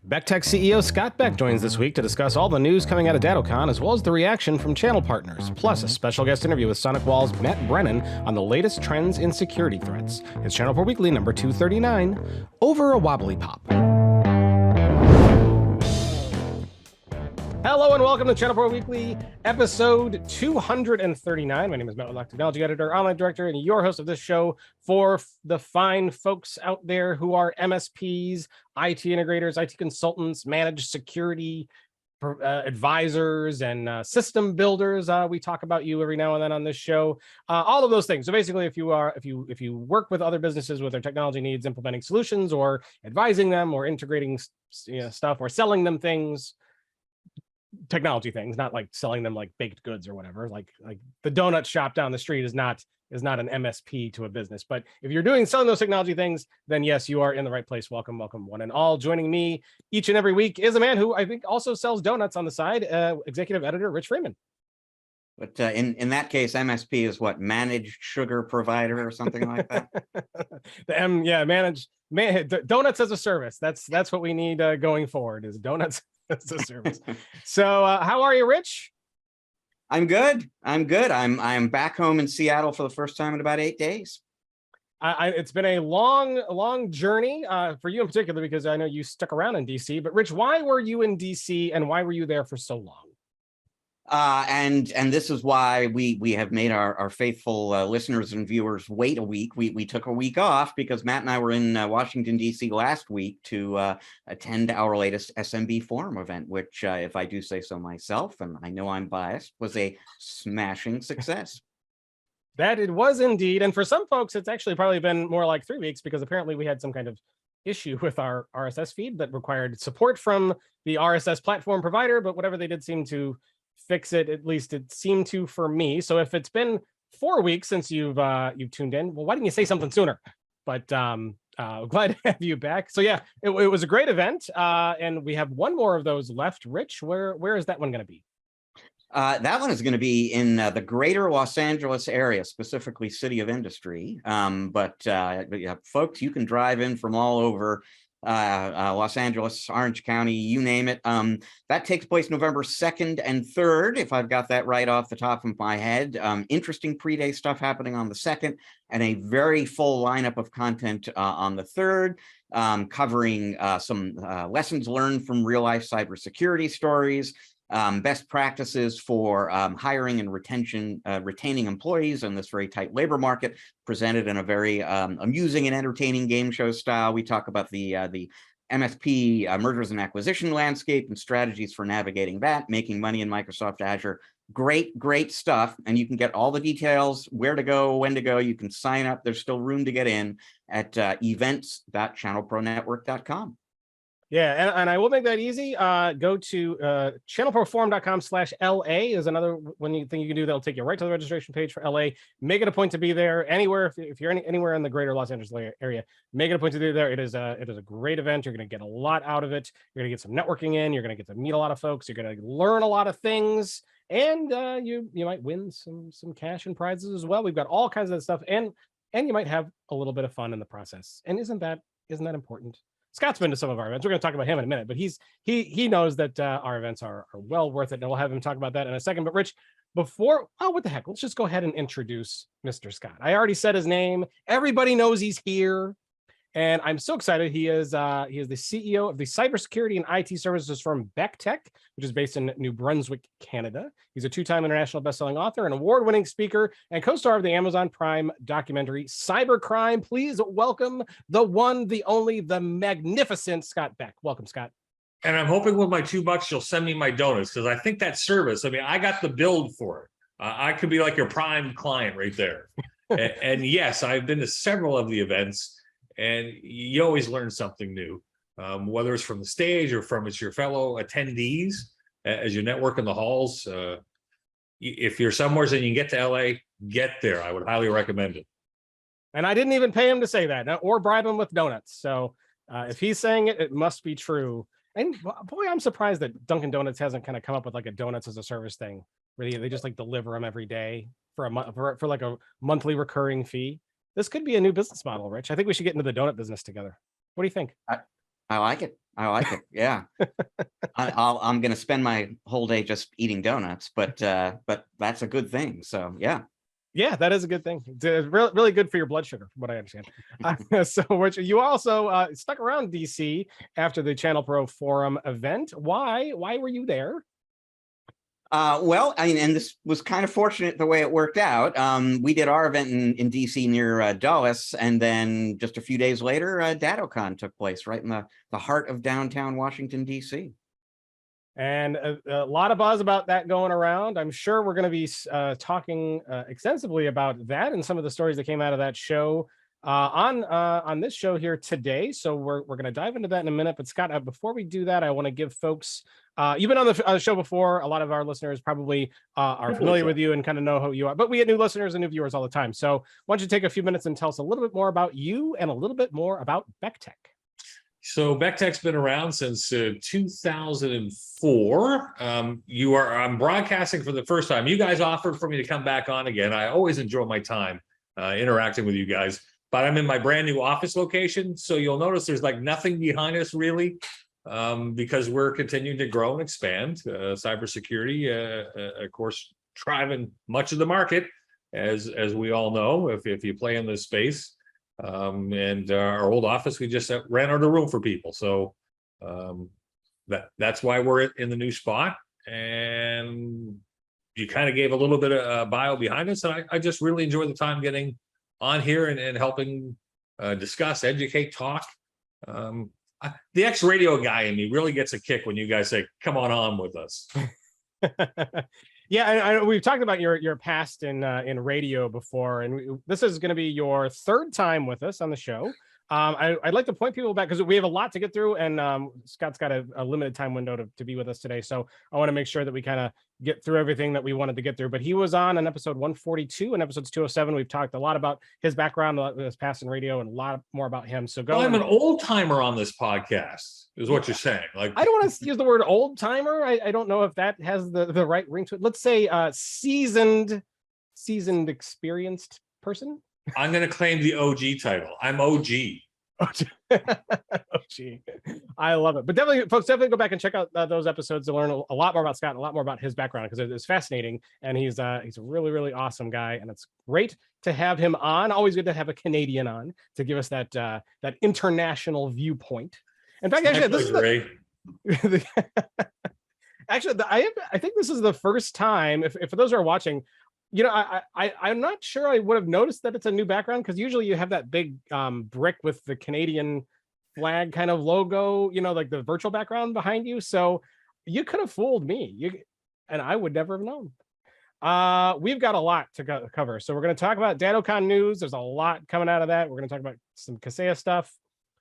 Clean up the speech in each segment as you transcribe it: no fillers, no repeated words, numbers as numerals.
BeckTek CEO Scott Beck joins this week to discuss all the news coming out of DattoCon, as well as the reaction from channel partners, plus a special guest interview with SonicWall's Matt Brennan on the latest trends in security threats. It's ChannelPro Weekly number 239, over a Wobblypop. Hello and welcome to ChannelPro Weekly, episode 239. My name is Matt Brennan, technology editor, online director, and your host of this show for the fine folks out there who are MSPs, IT integrators, IT consultants, managed security advisors, and system builders. We talk about you every now and then on this show. All of those things. So basically, if you work with other businesses with their technology needs, implementing solutions, or advising them, or integrating stuff, or selling them things. Technology things, not like selling them like baked goods or whatever. Like the donut shop down the street is not an MSP to a business. But if you're selling those technology things, then yes, you are in the right place. Welcome, one and all. Joining me each and every week is a man who I think also sells donuts on the side, executive editor Rich Freeman. But in that case, MSP is what, managed sugar provider or something like that? Donuts as a service. That's what we need going forward, is donuts as a service. So how are you, Rich? I'm good. I'm back home in Seattle for the first time in about 8 days. It's been a long journey for you in particular, because I know you stuck around in DC. But Rich, why were you in DC and why were you there for so long? And this is why we have made our faithful listeners and viewers wait a week. We took a week off because Matt and I were in Washington, D.C. last week to attend our latest SMB Forum event, which, if I do say so myself, and I know I'm biased, was a smashing success. That it was indeed. And for some folks, it's actually probably been more like 3 weeks, because apparently we had some kind of issue with our RSS feed that required support from the RSS platform provider, but whatever they did seem to fix it. At least it seemed to for me. So if it's been 4 weeks since you've tuned in, well, why didn't you say something sooner? But glad to have you back. So yeah, it was a great event, and we have one more of those left. Rich, where is that one going to be? That one is going to be in the greater Los Angeles area, specifically City of Industry. But folks, you can drive in from all over Los Angeles, Orange County, you name it. That takes place November 2nd and 3rd, if I've got that right off the top of my head. Interesting pre-day stuff happening on the 2nd, and a very full lineup of content on the 3rd, covering some lessons learned from real-life cybersecurity stories, best practices for hiring and retaining employees in this very tight labor market, presented in a very amusing and entertaining game show style. We talk about the MSP mergers and acquisition landscape and strategies for navigating that, making money in Microsoft Azure. Great stuff. And you can get all the details, where to go, when to go. You can sign up. There's still room to get in at events.channelpronetwork.com. Yeah, and I will make that easy. Go to channelproforum.com/LA is another thing you can do. That'll take you right to the registration page for LA. Make it a point to be there anywhere. If you're anywhere in the greater Los Angeles area, make it a point to be there. It is a great event. You're going to get a lot out of it. You're going to get some networking in. You're going to get to meet a lot of folks. You're going to learn a lot of things, and you might win some cash and prizes as well. We've got all kinds of stuff, and you might have a little bit of fun in the process. And isn't that important? Scott's been to some of our events. We're going to talk about him in a minute, but he knows that our events are well worth it, and we'll have him talk about that in a second. But Rich, what the heck? Let's just go ahead and introduce Mr. Scott. I already said his name. Everybody knows he's here, and I'm so excited. He is the CEO of the cybersecurity and IT services firm BeckTek, which is based in New Brunswick, Canada. He's a 2-time international best-selling author, an award-winning speaker, and co-star of the Amazon Prime documentary Cybercrime. Please welcome the one, the only, the magnificent Scott Beck. Welcome, Scott. And I'm hoping with my $2 you'll send me my donuts, because I think that service, I mean, I got the build for it. I could be like your Prime client right there. and yes, I've been to several of the events, and you always learn something new, whether it's from the stage or from your fellow attendees as you network in the halls. If you're somewhere and you can get to LA, get there. I would highly recommend it. And I didn't even pay him to say that, or bribe him with donuts. So if he's saying it, it must be true. And boy, I'm surprised that Dunkin' Donuts hasn't kind of come up with like a donuts as a service thing, where they just like deliver them every day for a month, for like a monthly recurring fee. This could be a new business model, Rich. I think we should get into the donut business together. What do you think? I like it. I like it. Yeah. I'm going to spend my whole day just eating donuts, but that's a good thing. So yeah. Yeah, that is a good thing. It's really, really good for your blood sugar, from what I understand. So, Rich, you also stuck around DC after the ChannelPro Forum event. Why? Why were you there? Well, I mean, and this was kind of fortunate the way it worked out. We did our event in DC near Dulles, and then just a few days later, DattoCon took place right in the heart of downtown Washington, DC. And a lot of buzz about that going around. I'm sure we're going to be talking extensively about that and some of the stories that came out of that show on this show here today. So we're going to dive into that in a minute. But Scott, before we do that, I want to give folks, you've been on the show before. A lot of our listeners probably are familiar with you and kind of know who you are. But we get new listeners and new viewers all the time. So why don't you take a few minutes and tell us a little bit more about you and a little bit more about BeckTek. So BeckTek's been around since 2004. I'm broadcasting for the first time. You guys offered for me to come back on again. I always enjoy my time interacting with you guys, but I'm in my brand new office location. So you'll notice there's like nothing behind us really, because we're continuing to grow and expand. Cybersecurity, of course, driving much of the market, as we all know, if you play in this space. And our old office, we just ran out of room for people. So that's why we're in the new spot. And you kind of gave a little bit of bio behind us. And I just really enjoy the time getting on here and helping discuss, educate, talk. The ex-radio guy in me really gets a kick when you guys say, come on with us. Yeah, we've talked about your past in radio before, and this is going to be your third time with us on the show. I'd like to point people back because we have a lot to get through, and Scott's got a limited time window to be with us today. So I want to make sure that we kind of get through everything that we wanted to get through. But he was on episode 142 and episodes 207. We've talked a lot about his background, his past in radio, and a lot more about him. So go. Well, I'm an old timer on this podcast, is what you're saying. Like, I don't want to use the word old timer. I don't know if that has the right ring to it. Let's say seasoned, experienced person. I'm going to claim the OG title. I'm OG. OG. I love it. But definitely, folks, definitely go back and check out those episodes to learn a lot more about Scott and a lot more about his background, because it's fascinating. And he's a really, really awesome guy. And it's great to have him on. Always good to have a Canadian on to give us that international viewpoint. In fact, actually, this is I think this is the first time, if for those who are watching, you know, I'm not sure I would have noticed that it's a new background, because usually you have that big brick with the Canadian flag kind of logo, you know, like the virtual background behind you. So you could have fooled me, and I would never have known. We've got a lot to cover. So we're going to talk about DattoCon news. There's a lot coming out of that. We're going to talk about some Kaseya stuff,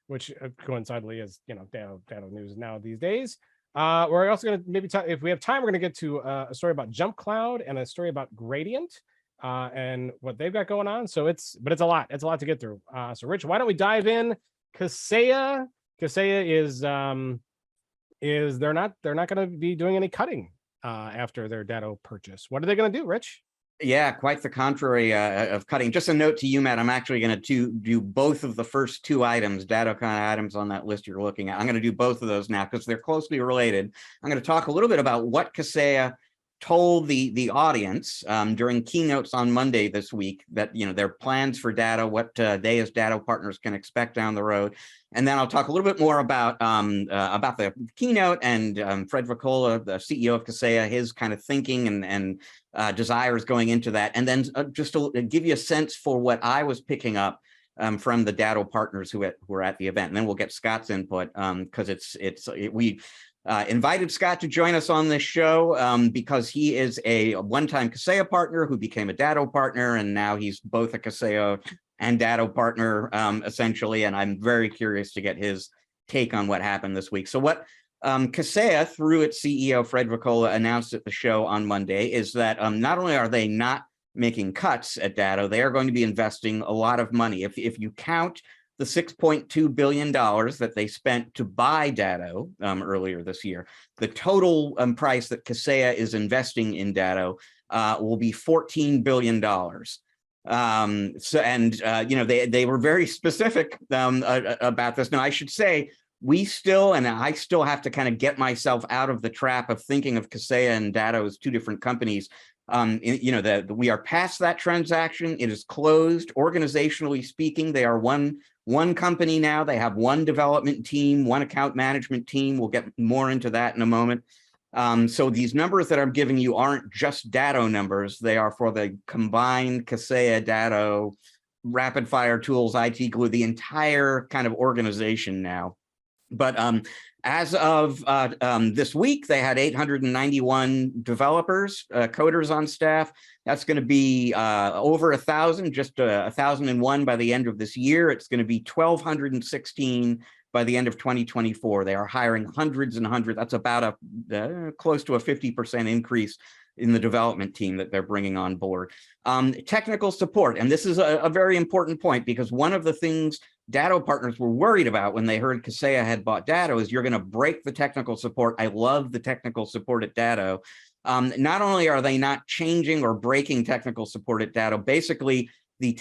which coincidentally is, you know, Datto news now these days. We're also going to maybe talk, if we have time, we're going to get to a story about Jump Cloud and a story about Gradient and what they've got going on. So it's a lot to get through. So Rich, why don't we dive in? Kaseya is they're not going to be doing any cutting after their Datto purchase. What are they going to do, Rich? Yeah, quite the contrary of cutting. Just a note to you, Matt, I'm actually going to do both of the first two items, DattoCon items on that list you're looking at. I'm going to do both of those now because they're closely related. I'm going to talk a little bit about what Kaseya told the audience during keynotes on Monday this week, that, you know, their plans for Datto, what they as Datto partners can expect down the road. And then I'll talk a little bit more about the keynote and Fred Vicola, the CEO of Kaseya, his kind of thinking and desires going into that. And then just to give you a sense for what I was picking up from the Datto partners who were at the event. And then we'll get Scott's input because we invited Scott to join us on this show because he is a one-time Kaseya partner who became a Datto partner, and now he's both a Kaseya and Datto partner, essentially. And I'm very curious to get his take on what happened this week. So what Kaseya, through its CEO, Fred Vicola, announced at the show on Monday is that not only are they not making cuts at Datto, they are going to be investing a lot of money. If you count the $6.2 billion that they spent to buy Datto earlier this year, the total price that Kaseya is investing in Datto will be $14 billion. You know, they were very specific about this. Now, I should say, we still, and I still have to kind of get myself out of the trap of thinking of Kaseya and Datto as two different companies. You know, we are past that transaction. It is closed. Organizationally speaking, they are one company now. They have one development team, one account management team. We'll get more into that in a moment. So these numbers that I'm giving you aren't just Datto numbers. They are for the combined Kaseya, Datto, Rapid Fire Tools, IT Glue, the entire kind of organization now. But as of this week, they had 891 developers, coders on staff. That's going to be over 1,000, just 1,001 by the end of this year. It's going to be 1,216 by the end of 2024. They are hiring hundreds and hundreds. That's about close to a 50% increase in the development team that they're bringing on board. Technical support, and this is a very important point, because one of the things Datto partners were worried about when they heard Kaseya had bought Datto is you're going to break the technical support. I love the technical support at Datto. Not only are they not changing or breaking technical support at Datto, basically the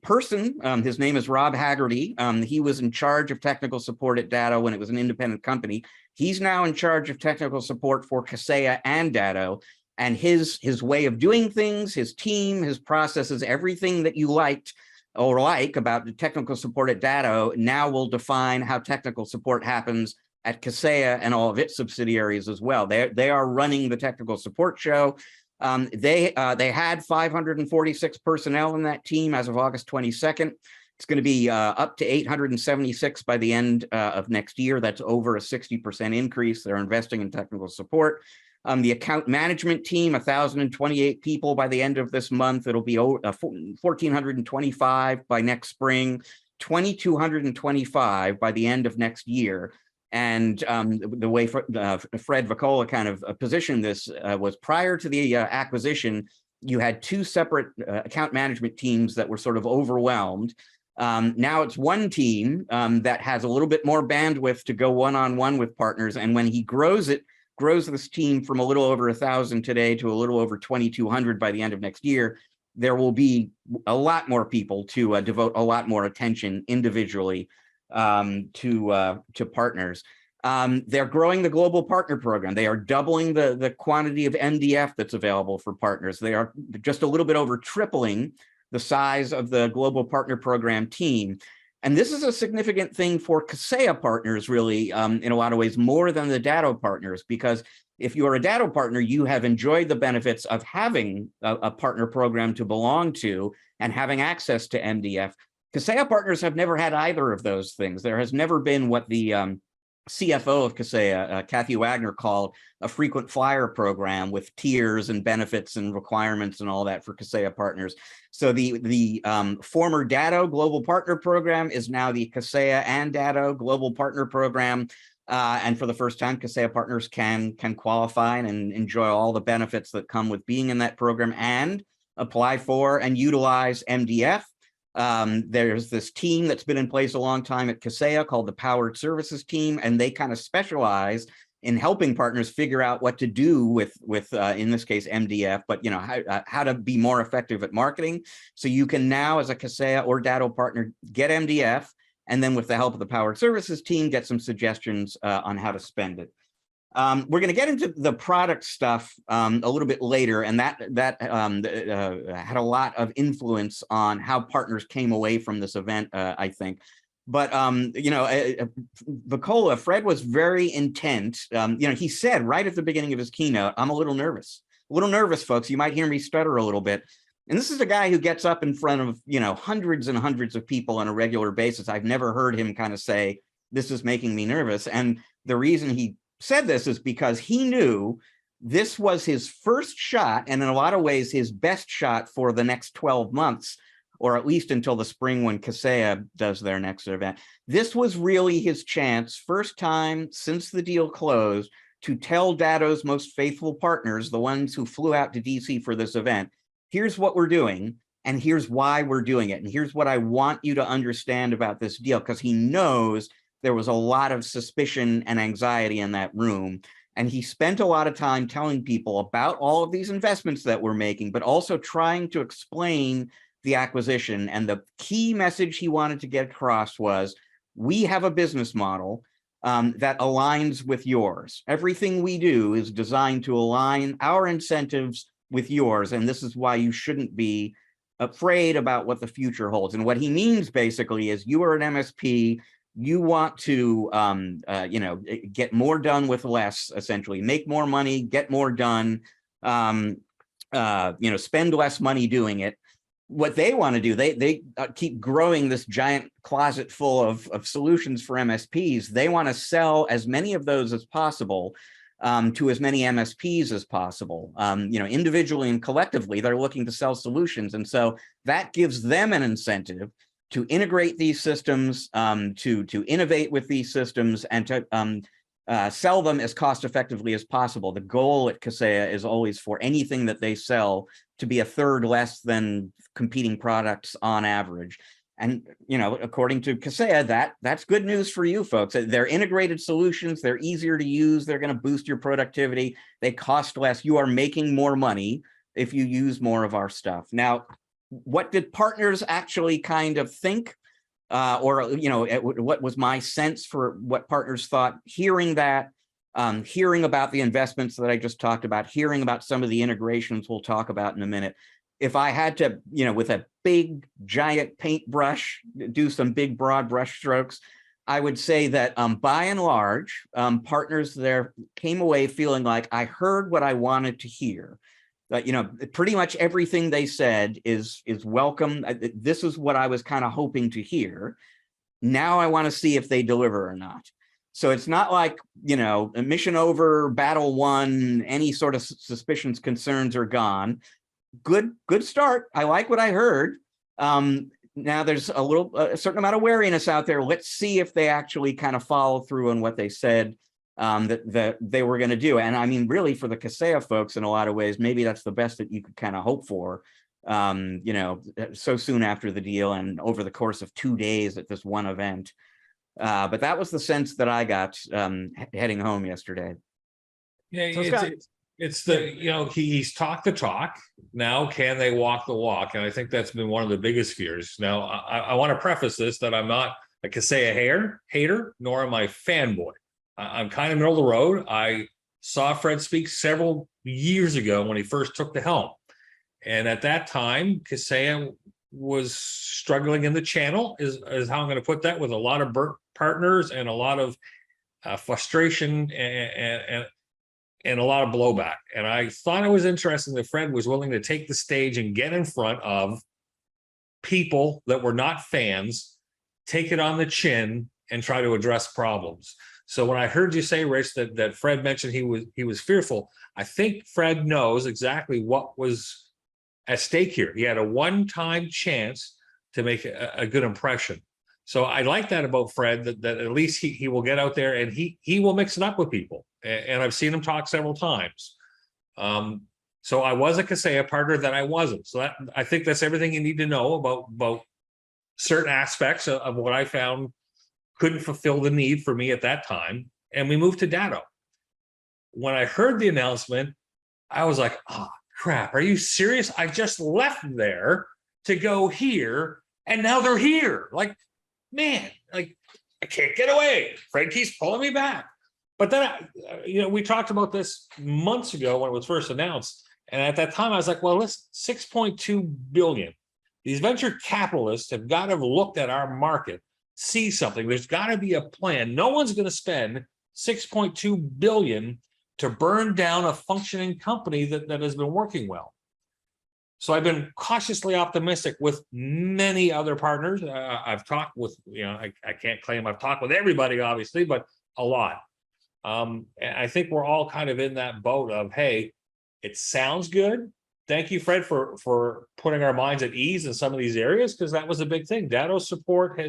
person, his name is Rob Haggerty. He was in charge of technical support at Datto when it was an independent company. He's now in charge of technical support for Kaseya and Datto. And his way of doing things, his team, his processes, everything that you liked or like about the technical support at Datto now will define how technical support happens at Kaseya and all of its subsidiaries as well. They are running the technical support show. They had 546 personnel in that team as of August 22nd. It's going to be up to 876 by the end of next year. That's over a 60% increase. They're investing in technical support. The account management team, 1,028 people by the end of this month. It'll be 1,425 by next spring, 2,225 by the end of next year. And the way Fred Vacola kind of positioned this was prior to the acquisition, you had two separate account management teams that were sort of overwhelmed. Now it's one team that has a little bit more bandwidth to go one-on-one with partners. And when he grows this team from a little over 1,000 today to a little over 2,200 by the end of next year, there will be a lot more people to devote a lot more attention individually to partners. They're growing the global partner program. They are doubling the quantity of MDF that's available for partners. They are just a little bit over tripling the size of the global partner program team. And this is a significant thing for Kaseya partners, really, in a lot of ways, more than the Datto partners, because if you're a Datto partner, you have enjoyed the benefits of having a partner program to belong to and having access to MDF. Kaseya partners have never had either of those things. There has never been what the CFO of Kaseya, Kathy Wagner, called a frequent flyer program with tiers and benefits and requirements and all that for Kaseya partners. So the former Datto Global Partner Program is now the Kaseya and Datto Global Partner Program. And for the first time, Kaseya partners can qualify and enjoy all the benefits that come with being in that program and apply for and utilize MDF. There's this team that's been in place a long time at Kaseya called the Powered Services Team, and they kind of specialize in helping partners figure out what to do with in this case MDF, but how to be more effective at marketing. So you can now, as a Kaseya or Datto partner, get MDF, and then with the help of the Powered Services Team, get some suggestions on how to spend it. We're going to get into the product stuff a little bit later, and that had a lot of influence on how partners came away from this event, I think. But Vacola, Fred was very intent. He said right at the beginning of his keynote, "I'm a little nervous, folks. You might hear me stutter a little bit." And this is a guy who gets up in front of hundreds and hundreds of people on a regular basis. I've never heard him kind of say, "This is making me nervous." And the reason he said this is because he knew this was his first shot, and in a lot of ways his best shot for the next 12 months, or at least until the spring when Kaseya does their next event. This was really his chance, first time since the deal closed, to tell Datto's most faithful partners, the ones who flew out to DC for this event, here's what we're doing, and here's why we're doing it, and here's what I want you to understand about this deal, because he knows there was a lot of suspicion and anxiety in that room. And he spent a lot of time telling people about all of these investments that we're making, but also trying to explain the acquisition. And the key message he wanted to get across was, we have a business model that aligns with yours. Everything we do is designed to align our incentives with yours, and this is why you shouldn't be afraid about what the future holds. And what he means basically is you are an MSP, you want to you know, get more done with less, essentially, make more money, get more done, you know, spend less money doing it. What they want to do, they keep growing this giant closet full of solutions for MSPs. They want to sell as many of those as possible to as many MSPs as possible. You know, individually and collectively, they're looking to sell solutions. And so that gives them an incentive to integrate these systems, to innovate with these systems, and to sell them as cost effectively as possible. The goal at Kaseya is always for anything that they sell to be a third less than competing products on average. And, you know, according to Kaseya, that's good news for you folks. They're integrated solutions. They're easier to use. They're going to boost your productivity. They cost less. You are making more money if you use more of our stuff. Now, what did partners actually kind of think? Or, you know, what was my sense for what partners thought hearing that, hearing about the investments that I just talked about, hearing about some of the integrations we'll talk about in a minute. If I had to, you know, with a big giant paintbrush, do some big broad brush strokes, I would say that by and large, partners there came away feeling like I heard what I wanted to hear. You know, pretty much everything they said is welcome. This is what I was kind of hoping to hear. Now I want to see if they deliver or not. So it's not like, you know, mission over, battle won, any sort of suspicions, concerns are gone. Good start. I like what I heard. Now there's a certain amount of wariness out there. Let's see if they actually kind of follow through on what they said that they were going to do. And I mean, really, for the Kaseya folks, in a lot of ways, maybe that's the best that you could kind of hope for, you know, so soon after the deal and over the course of 2 days at this one event. But that was the sense that I got heading home yesterday. Yeah, So it's the, you know, he's talked the talk. Now, can they walk the walk? And I think that's been one of the biggest fears. Now, I want to preface this that I'm not a Kaseya hater, nor am I fanboy. I'm kind of middle of the road. I saw Fred speak several years ago when he first took the helm. And at that time, Kaseya was struggling in the channel, is how I'm going to put that, with a lot of burnt partners and a lot of frustration and a lot of blowback. And I thought it was interesting that Fred was willing to take the stage and get in front of people that were not fans, take it on the chin, and try to address problems. So when I heard you say, Rich, that Fred mentioned he was fearful, I think Fred knows exactly what was at stake here. He had a one-time chance to make a good impression. So I like that about Fred, that at least he will get out there and he will mix it up with people. And I've seen him talk several times. So I was a Kaseya partner, that I wasn't. So I think that's everything you need to know about certain aspects of what I found couldn't fulfill the need for me at that time. And we moved to Datto. When I heard the announcement, I was like, oh, crap, are you serious? I just left there to go here, and now they're here. Like, man, like, I can't get away. Fred keeps pulling me back. But then, you know, we talked about this months ago when it was first announced. And at that time, I was like, well, listen, 6.2 billion. These venture capitalists have got to have looked at our market, see something. There's got to be a plan. No one's going to spend 6.2 billion to burn down a functioning company that has been working well. So I've been cautiously optimistic with many other partners. I've talked with, you know, I can't claim I've talked with everybody, obviously, but a lot. And I think we're all kind of in that boat of, hey, it sounds good. Thank you, Fred, for putting our minds at ease in some of these areas, because that was a big thing. Datto support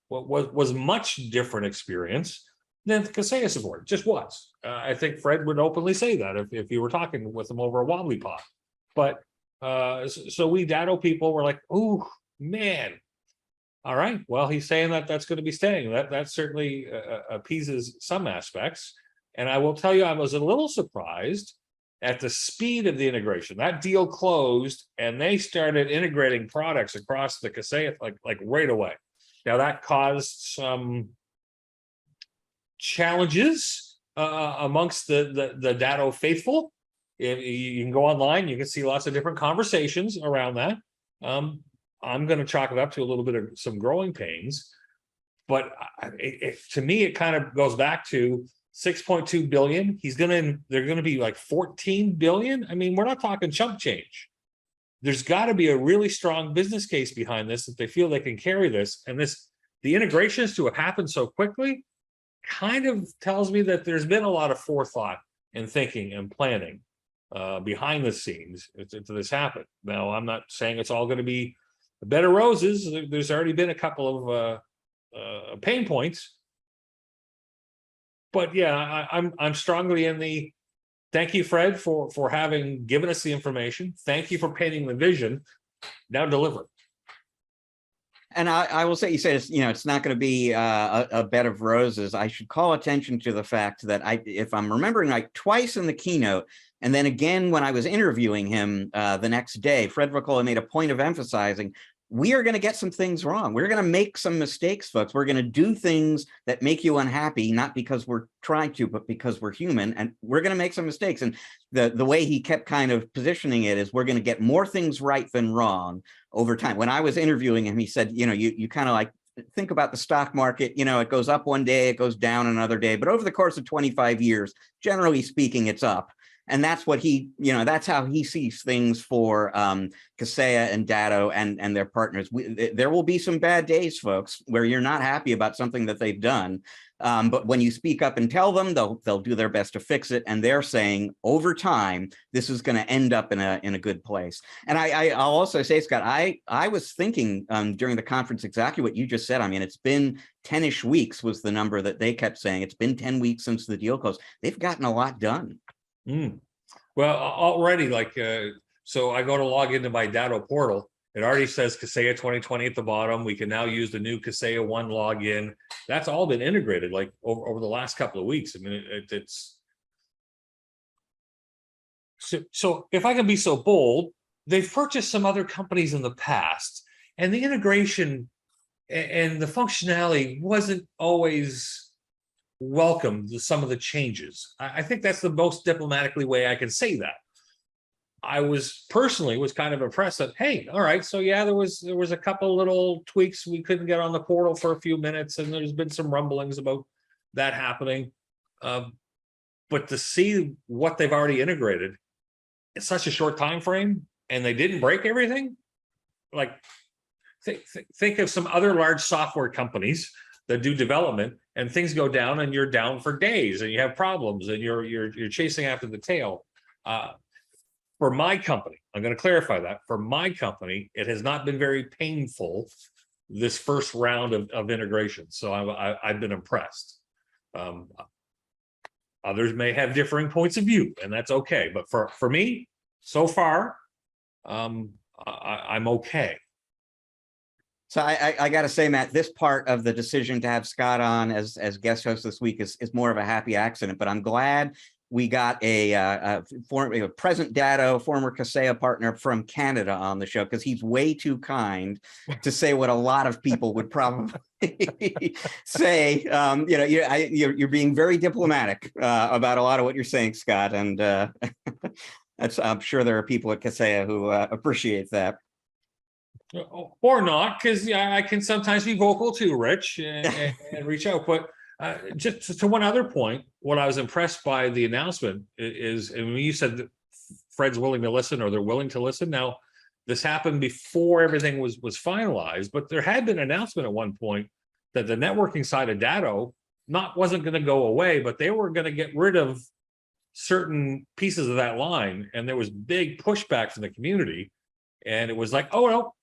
was much different experience than Kaseya support. It just was. I think Fred would openly say that if you were talking with him over a Wobblypop. But so we Datto people were like, oh man, all right, well, he's saying that's going to be staying. That certainly appeases some aspects. And I will tell you, I was a little surprised at the speed of the integration. That deal closed and they started integrating products across the Kaseya like right away. Now that caused some challenges amongst the Datto faithful. You can go online, you can see lots of different conversations around that. I'm going to chalk it up to a little bit of some growing pains, but to me, it kind of goes back to 6.2 billion. They're going to be like 14 billion. I mean, we're not talking chump change. There's got to be a really strong business case behind this that they feel they can carry this. And the integrations to have happened so quickly kind of tells me that there's been a lot of forethought and thinking and planning behind the scenes to this happen. Now, I'm not saying it's all going to be a bed of roses. There's already been a couple of pain points. But yeah, I'm strongly in the thank you, Fred, for having given us the information. Thank you for painting the vision. Now deliver. And I will say, you said it's not going to be a bed of roses. I should call attention to the fact that if I'm remembering right, twice in the keynote, and then again when I was interviewing him the next day, Fred Vacola made a point of emphasizing, we are going to get some things wrong. We're going to make some mistakes, folks. We're going to do things that make you unhappy, not because we're trying to, but because we're human, and we're going to make some mistakes. And the way he kept kind of positioning it is, we're going to get more things right than wrong over time. When I was interviewing him, he said, you kind of like think about the stock market, it goes up one day, it goes down another day, but over the course of 25 years, generally speaking, it's up. And that's what that's how he sees things for Kaseya and Datto and their partners. There will be some bad days, folks, where you're not happy about something that they've done. But when you speak up and tell them, they'll do their best to fix it. And they're saying over time, this is going to end up in a good place. And I'll also say, Scott, I was thinking during the conference exactly what you just said. I mean, it's been 10-ish weeks was the number that they kept saying. It's been 10 weeks since the deal closed. They've gotten a lot done. Well, already, so I go to log into my Datto portal. It already says Kaseya 2020 at the bottom. We can now use the new Kaseya 1 login. That's all been integrated over the last couple of weeks. I mean, it's so if I can be so bold, they've purchased some other companies in the past, and the integration and the functionality wasn't always welcome to some of the changes. I think that's the most diplomatically way I can say that. I personally was kind of impressed that, hey, all right, so yeah, there was a couple little tweaks. We couldn't get on the portal for a few minutes, and there's been some rumblings about that happening. But to see what they've already integrated in such a short time frame, and they didn't break everything, like think of some other large software companies that do development, and things go down and you're down for days and you have problems and you're chasing after the tail. For my company, I'm going to clarify that. For my company, it has not been very painful, this first round of integration. So I've been impressed. Others may have differing points of view, and that's okay. But for me, so far, I'm okay. So I got to say, Matt, this part of the decision to have Scott on as guest host this week is more of a happy accident, but I'm glad we got a present Datto, former Kaseya partner from Canada on the show, because he's way too kind to say what a lot of people would probably say. You're being very diplomatic about a lot of what you're saying, Scott, and I'm sure there are people at Kaseya who appreciate that. Or not, because I can sometimes be vocal too, Rich, and reach out. But just to one other point, what I was impressed by the announcement is, and when you said that Fred's willing to listen, or they're willing to listen. Now, this happened before everything was finalized, but there had been an announcement at one point that the networking side of Datto wasn't going to go away, but they were going to get rid of certain pieces of that line, and there was big pushback from the community, and it was like, oh no,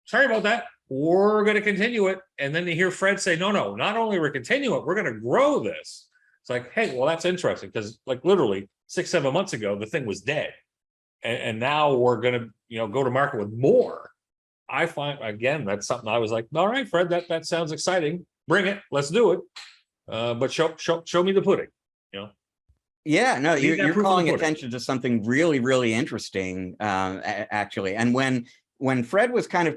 sorry about that. We're going to continue it. And then you hear Fred say, no, not only we're continuing it, we're going to grow this. It's like, hey, well, that's interesting, because literally 6-7 months ago, the thing was dead. And now we're going to, go to market with more. I find, again, that's something I was like, all right, Fred, that sounds exciting. Bring it. Let's do it. But show me the pudding, Yeah, no, you're calling attention to something really, really interesting, actually. And when when Fred was kind of,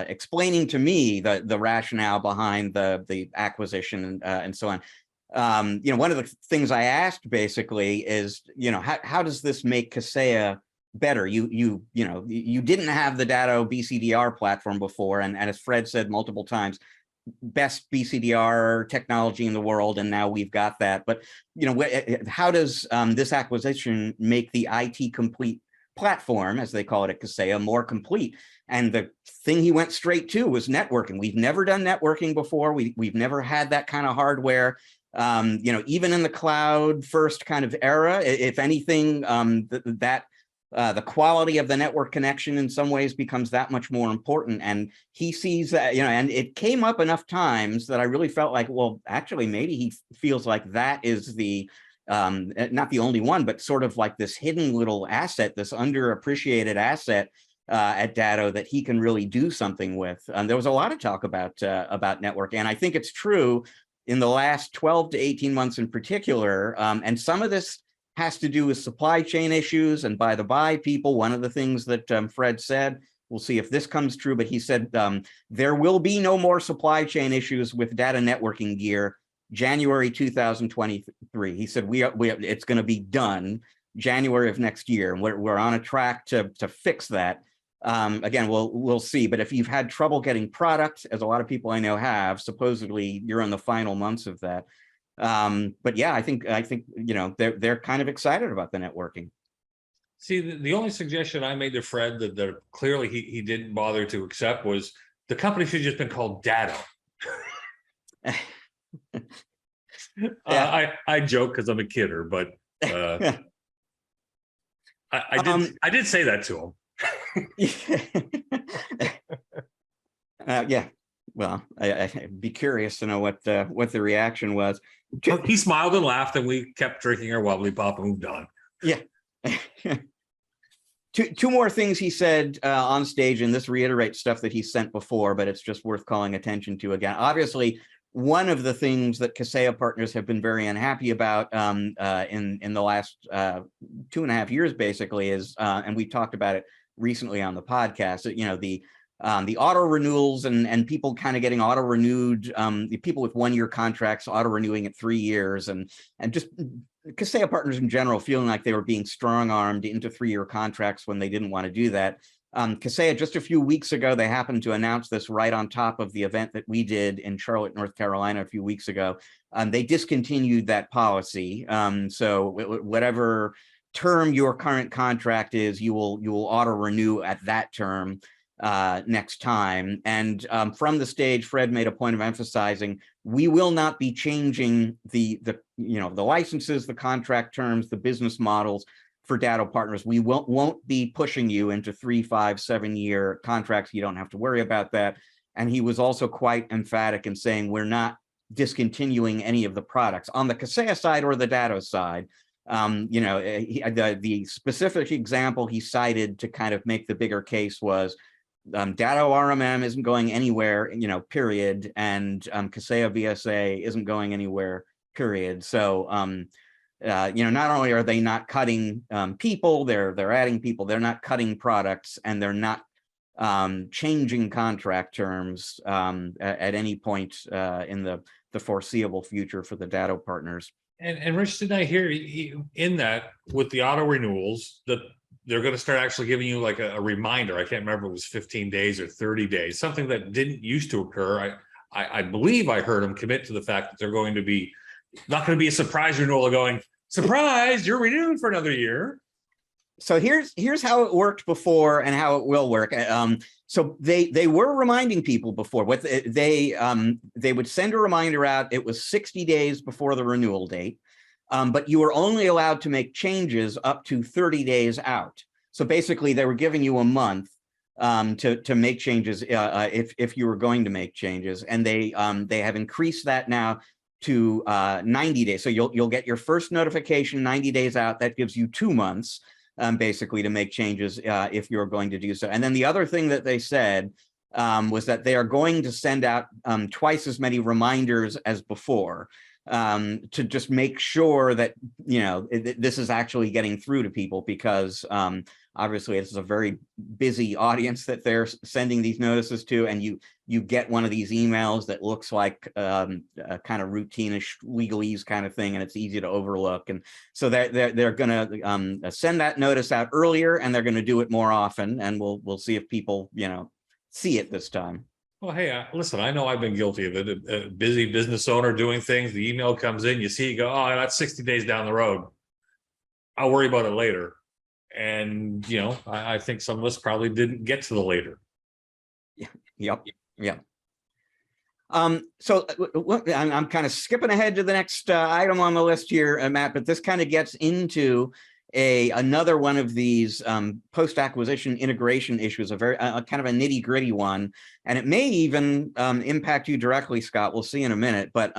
explaining to me the rationale behind the acquisition and so on, one of the things I asked basically is, how does this make Kaseya better? You didn't have the Datto BCDR platform before, and as Fred said multiple times, best BCDR technology in the world, and now we've got that. But how does this acquisition make the IT complete platform, as they call it at Kaseya, more complete? And the thing he went straight to was networking. We've never done networking before. We've never had that kind of hardware. Even in the cloud first kind of era, if anything, the quality of the network connection in some ways becomes that much more important. And he sees that, and it came up enough times that I really felt like, well, actually, maybe he feels like that is the, not the only one, but sort of like this hidden little asset, this underappreciated asset at Datto that he can really do something with. There was a lot of talk about network, and I think it's true in the last 12 to 18 months in particular. And some of this has to do with supply chain issues. And by the by, people, one of the things that Fred said, we'll see if this comes true, but he said there will be no more supply chain issues with data networking gear January 2023. He said it's going to be done January of next year, and we're on a track to fix that. Again, we'll see. But if you've had trouble getting product, as a lot of people I know have, supposedly you're in the final months of that. But yeah, I think they're kind of excited about the networking. See, the only suggestion I made to Fred that clearly he didn't bother to accept was the company should have just been called Datto. I joke because I'm a kidder, but I did say that to him. Yeah, well, I'd be curious to know what the reaction was. He smiled and laughed, and we kept drinking our Wobblypop and moved on. Yeah. Two more things he said on stage, and this reiterates stuff that he sent before, but it's just worth calling attention to again. Obviously, one of the things that Kaseya partners have been very unhappy about in the last 2.5 years, basically, is, and we talked about it recently on the podcast, the auto renewals and people kind of getting auto renewed, the people with 1-year contracts auto renewing at 3 years, and just Kaseya partners in general feeling like they were being strong armed into 3-year contracts when they didn't want to do that. Kaseya, just a few weeks ago, they happened to announce this right on top of the event that we did in Charlotte, North Carolina a few weeks ago. They discontinued that policy. So whatever term your current contract is, you will auto renew at that term next time. And from the stage, Fred made a point of emphasizing we will not be changing the licenses, the contract terms, the business models for Datto partners. We won't be pushing you into 3, 5, 7-year contracts. You don't have to worry about that. And he was also quite emphatic in saying we're not discontinuing any of the products on the Kaseya side or the Datto side. The specific example he cited to kind of make the bigger case was Datto RMM isn't going anywhere, period, and Kaseya VSA isn't going anywhere, period. So not only are they not cutting people, they're adding people, they're not cutting products, and they're not changing contract terms at any point in the foreseeable future for the Datto partners. And Rich, did I hear in that with the auto renewals that they're going to start actually giving you like a reminder? I can't remember if it was 15 days or 30 days, something that didn't used to occur. I believe I heard them commit to the fact that they're going to be not going to be a surprise renewal going, surprise, you're renewed for another year. So here's how it worked before and how it will work. So they were reminding people before. What they would send a reminder out. It was 60 days before the renewal date, but you were only allowed to make changes up to 30 days out. So basically, they were giving you a month to make changes if you were going to make changes, and they have increased that now to 90 days. So you'll get your first notification 90 days out. That gives you 2 months. Basically to make changes if you're going to do so. And then the other thing that they said was that they are going to send out twice as many reminders as before. to just make sure that, you know, this is actually getting through to people, because obviously it's a very busy audience that they're sending these notices to, and you get one of these emails that looks like a kind of routine-ish legalese kind of thing, and it's easy to overlook. And so they're going to send that notice out earlier, and they're going to do it more often, and we'll see if people, you know, see it this time. Well, hey, listen, I know I've been guilty of it. A busy business owner doing things, the email comes in, you see, you go, oh, that's 60 days down the road. I'll worry about it later. And, you know, I think some of us probably didn't get to the later. Yep. So I'm kind of skipping ahead to the next item on the list here, Matt, but this kind of gets into another one of these post-acquisition integration issues, a very kind of a nitty-gritty one, and it may even impact you directly, Scott. We'll see in a minute, but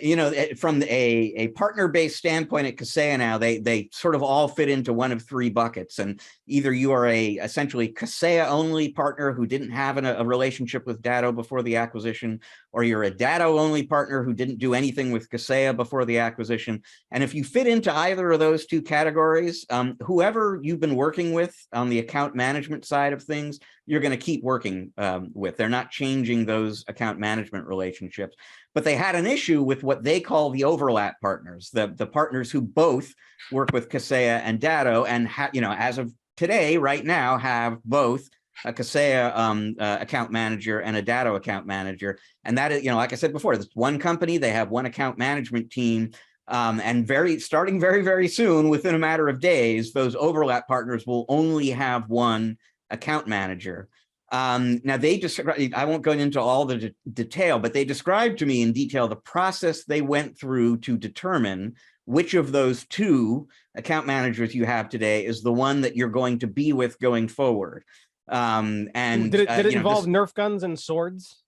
you know, from a partner-based standpoint at Kaseya now, they sort of all fit into one of three buckets, and either you are essentially Kaseya only partner who didn't have a relationship with Datto before the acquisition, or you're a Datto only partner who didn't do anything with Kaseya before the acquisition. And if you fit into either of those two categories, whoever you've been working with on the account management side of things, you're going to keep working with. They're not changing those account management relationships. But they had an issue with what they call the overlap partners, the partners who both work with Kaseya and Datto, and you know, as of today, right now, have both a Kaseya account manager and a Datto account manager. And that is, you know, like I said before, it's one company, they have one account management team, and starting very, very soon, within a matter of days, those overlap partners will only have one account manager. Now they describe, I won't go into all the detail, but they described to me in detail the process they went through to determine which of those two account managers you have today is the one that you're going to be with going forward. And did it involve Nerf guns and swords?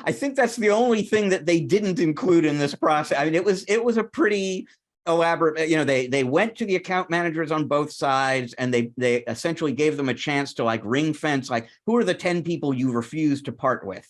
I think that's the only thing that they didn't include in this process. I mean, it was a pretty elaborate, you know, they went to the account managers on both sides, and they essentially gave them a chance to like ring fence, like, who are the 10 people you refuse to part with?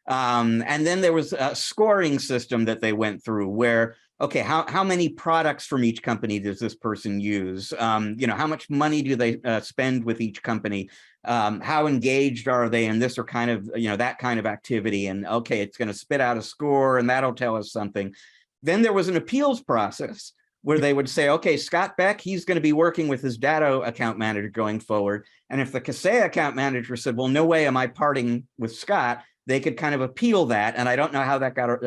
And then there was a scoring system that they went through where, okay, how many products from each company does this person use? You know, how much money do they spend with each company? How engaged are they in this or kind of, you know, that kind of activity? And okay, it's going to spit out a score, and that'll tell us something. Then there was an appeals process where they would say, okay, Scott Beck, he's going to be working with his Datto account manager going forward. And if the Kaseya account manager said, well, no way am I parting with Scott, they could kind of appeal that. And I don't know how that got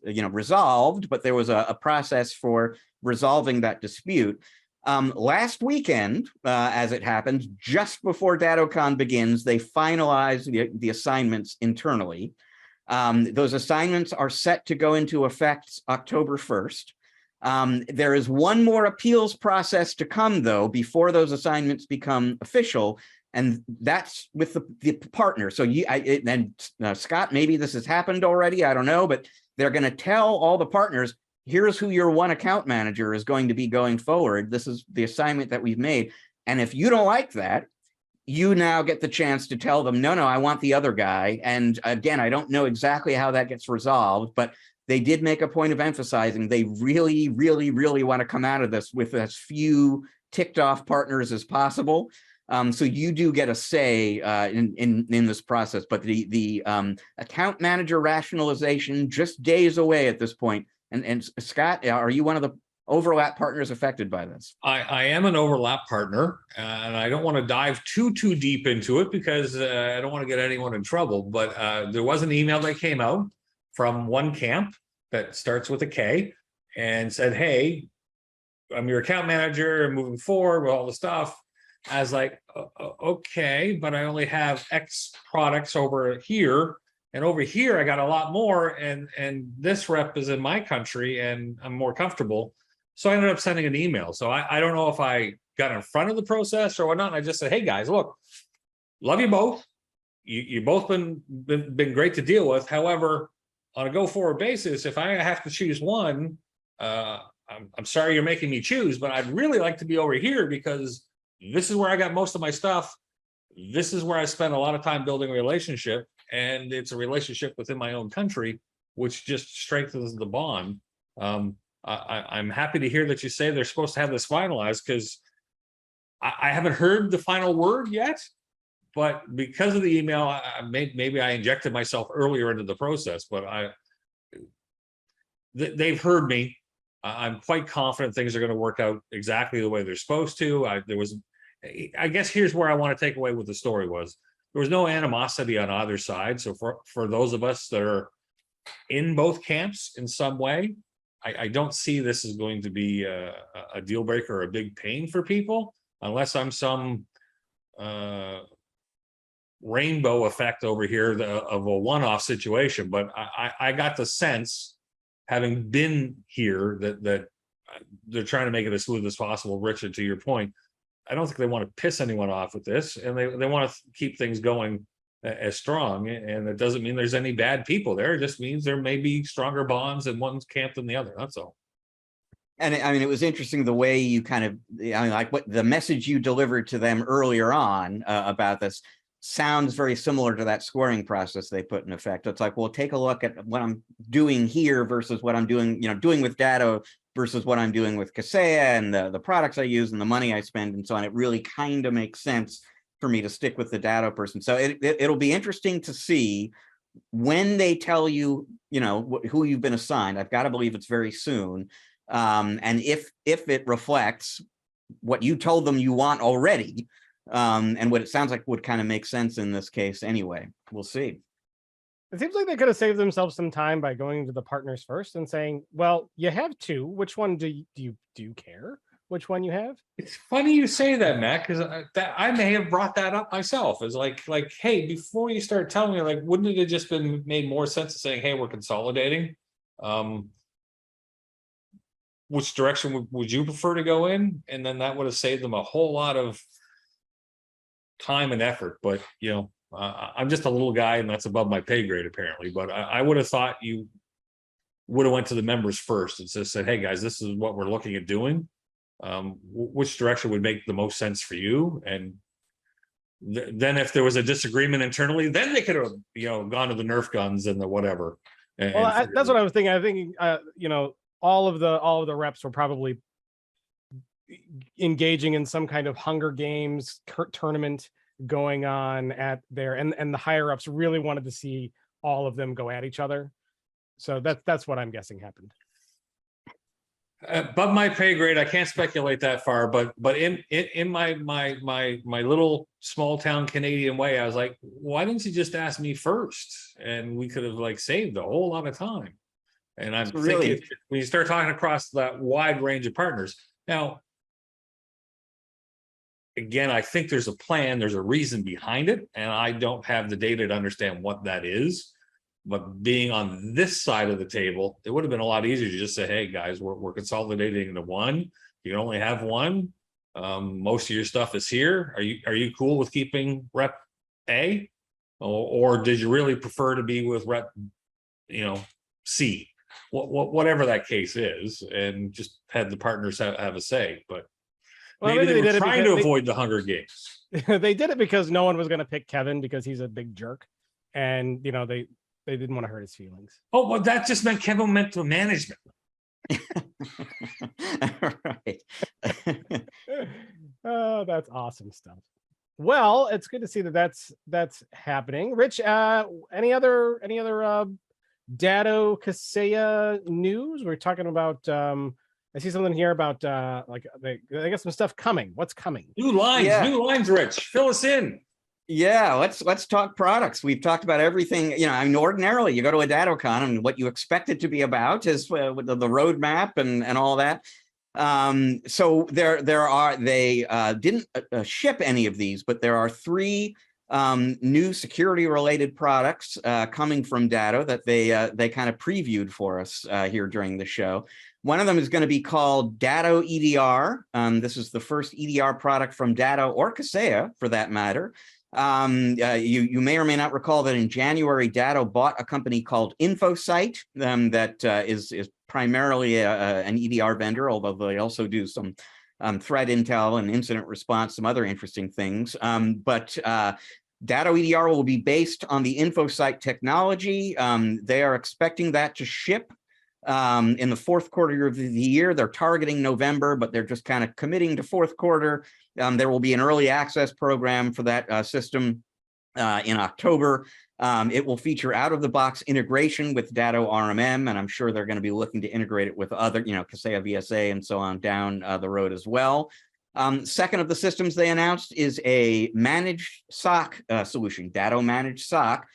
you know, resolved, but there was a process for resolving that dispute. Last weekend, as it happens, just before DattoCon begins, they finalized the assignments internally. Those assignments are set to go into effect October 1st. There is one more appeals process to come, though, before those assignments become official, and that's with the partner. So Scott, maybe this has happened already, I don't know, but they're going to tell all the partners, here's who your one account manager is going to be going forward. This is the assignment that we've made. And if you don't like that, you now get the chance to tell them, no, I want the other guy. And again, I don't know exactly how that gets resolved, but they did make a point of emphasizing they really, really, really want to come out of this with as few ticked off partners as possible. So you do get a say in this process, but the account manager rationalization just days away at this point. And Scott, are you one of the overlap partners affected by this? I am an overlap partner, and I don't want to dive too deep into it because I don't want to get anyone in trouble. But there was an email that came out from one camp that starts with a K and said, hey, I'm your account manager moving forward with all the stuff. I was like, okay, but I only have X products over here, and over here I got a lot more, and this rep is in my country and I'm more comfortable. So I ended up sending an email. So I don't know if I got in front of the process or whatnot. And I just said, hey guys, look, love you both. You both been great to deal with. However, on a go forward basis, if I have to choose one, I'm sorry you're making me choose, but I'd really like to be over here because this is where I got most of my stuff. This is where I spent a lot of time building a relationship, and it's a relationship within my own country. which just strengthens the bond. I'm happy to hear that you say they're supposed to have this finalized, because I haven't heard the final word yet. But because of the email, maybe I injected myself earlier into the process, but they've heard me. I'm quite confident things are going to work out exactly the way they're supposed to. I guess here's where I want to take away what the story was. There was no animosity on either side. So for those of us that are in both camps in some way, I don't see this as going to be a deal breaker or a big pain for people, unless I'm some rainbow effect over here of a one-off situation. But I got the sense, having been here, that they're trying to make it as smooth as possible. Richard, to your point, I don't think they want to piss anyone off with this, and they want to keep things going as strong. And it doesn't mean there's any bad people there. It just means there may be stronger bonds in one camp than the other. That's all. And I mean, it was interesting the way you kind of, like what the message you delivered to them earlier on about this sounds very similar to that scoring process they put in effect. It's like, well, take a look at what I'm doing here versus what I'm doing, doing with Datto versus what I'm doing with Kaseya, and the products I use and the money I spend and so on. It really kind of makes sense for me to stick with the Datto person. So it'll be interesting to see when they tell you, who you've been assigned. I've got to believe it's very soon. And if it reflects what you told them you want already, and what it sounds like would kind of make sense in this case anyway. We'll see. It seems like they could have saved themselves some time by going to the partners first and saying, well, you have two. Which one do you care which one you have? It's funny you say that, Matt, because I may have brought that up myself. It's like, hey, before you start telling me, like, wouldn't it have just been made more sense to saying, hey, we're consolidating? Which direction would you prefer to go in? And then that would have saved them a whole lot of time and effort. But I'm just a little guy, and that's above my pay grade apparently. But I would have thought you would have went to the members first and just said, hey guys, this is what we're looking at doing. Which direction would make the most sense for you? And then if there was a disagreement internally, then they could have gone to the Nerf guns and the whatever. Well, that's what I was thinking. I think all of the reps were probably engaging in some kind of Hunger Games tournament going on at there, and the higher ups really wanted to see all of them go at each other. So that's what I'm guessing happened. Above my pay grade, I can't speculate that far, but in my little small town Canadian way, I was like, why didn't you just ask me first, and we could have saved a whole lot of time. And I'm thinking, when you start talking across that wide range of partners now, again, I think there's a plan, there's a reason behind it, and I don't have the data to understand what that is. But being on this side of the table, it would have been a lot easier to just say, hey guys, we're consolidating into one. You can only have one. Most of your stuff is here. Are you cool with keeping rep A? Or did you really prefer to be with rep C? Whatever that case is, and just had the partners have a say. But maybe they were trying to avoid the Hunger Games. They did it because no one was going to pick Kevin because he's a big jerk, and they didn't want to hurt his feelings. Oh, well, that just meant Kevin meant to management. Right. Oh, that's awesome stuff. Well, it's good to see that's happening. Rich, any other Datto Kaseya news? We're talking about I see something here about they got some stuff coming. What's coming? New lines, Rich. Fill us in. Yeah, let's talk products. We've talked about everything. I mean, ordinarily you go to a DattoCon and what you expect it to be about is with the roadmap and all that. So they didn't ship any of these, but there are 3 new security related products coming from Datto that they kind of previewed for us here during the show. One of them is going to be called Datto EDR. This is the first EDR product from Datto or Kaseya for that matter. You may or may not recall that in January, Datto bought a company called InfoSight that is primarily an EDR vendor, although they also do some threat intel and incident response, some other interesting things. But Datto EDR will be based on the InfoSight technology. They are expecting that to ship in the fourth quarter of the year. They're targeting November, but they're just kind of committing to fourth quarter. There will be an early access program for that system in October. It will feature out-of-the-box integration with Datto RMM, and I'm sure they're going to be looking to integrate it with other, Kaseya VSA and so on down the road as well. Second of the systems they announced is a managed SOC solution, Datto Managed SOC.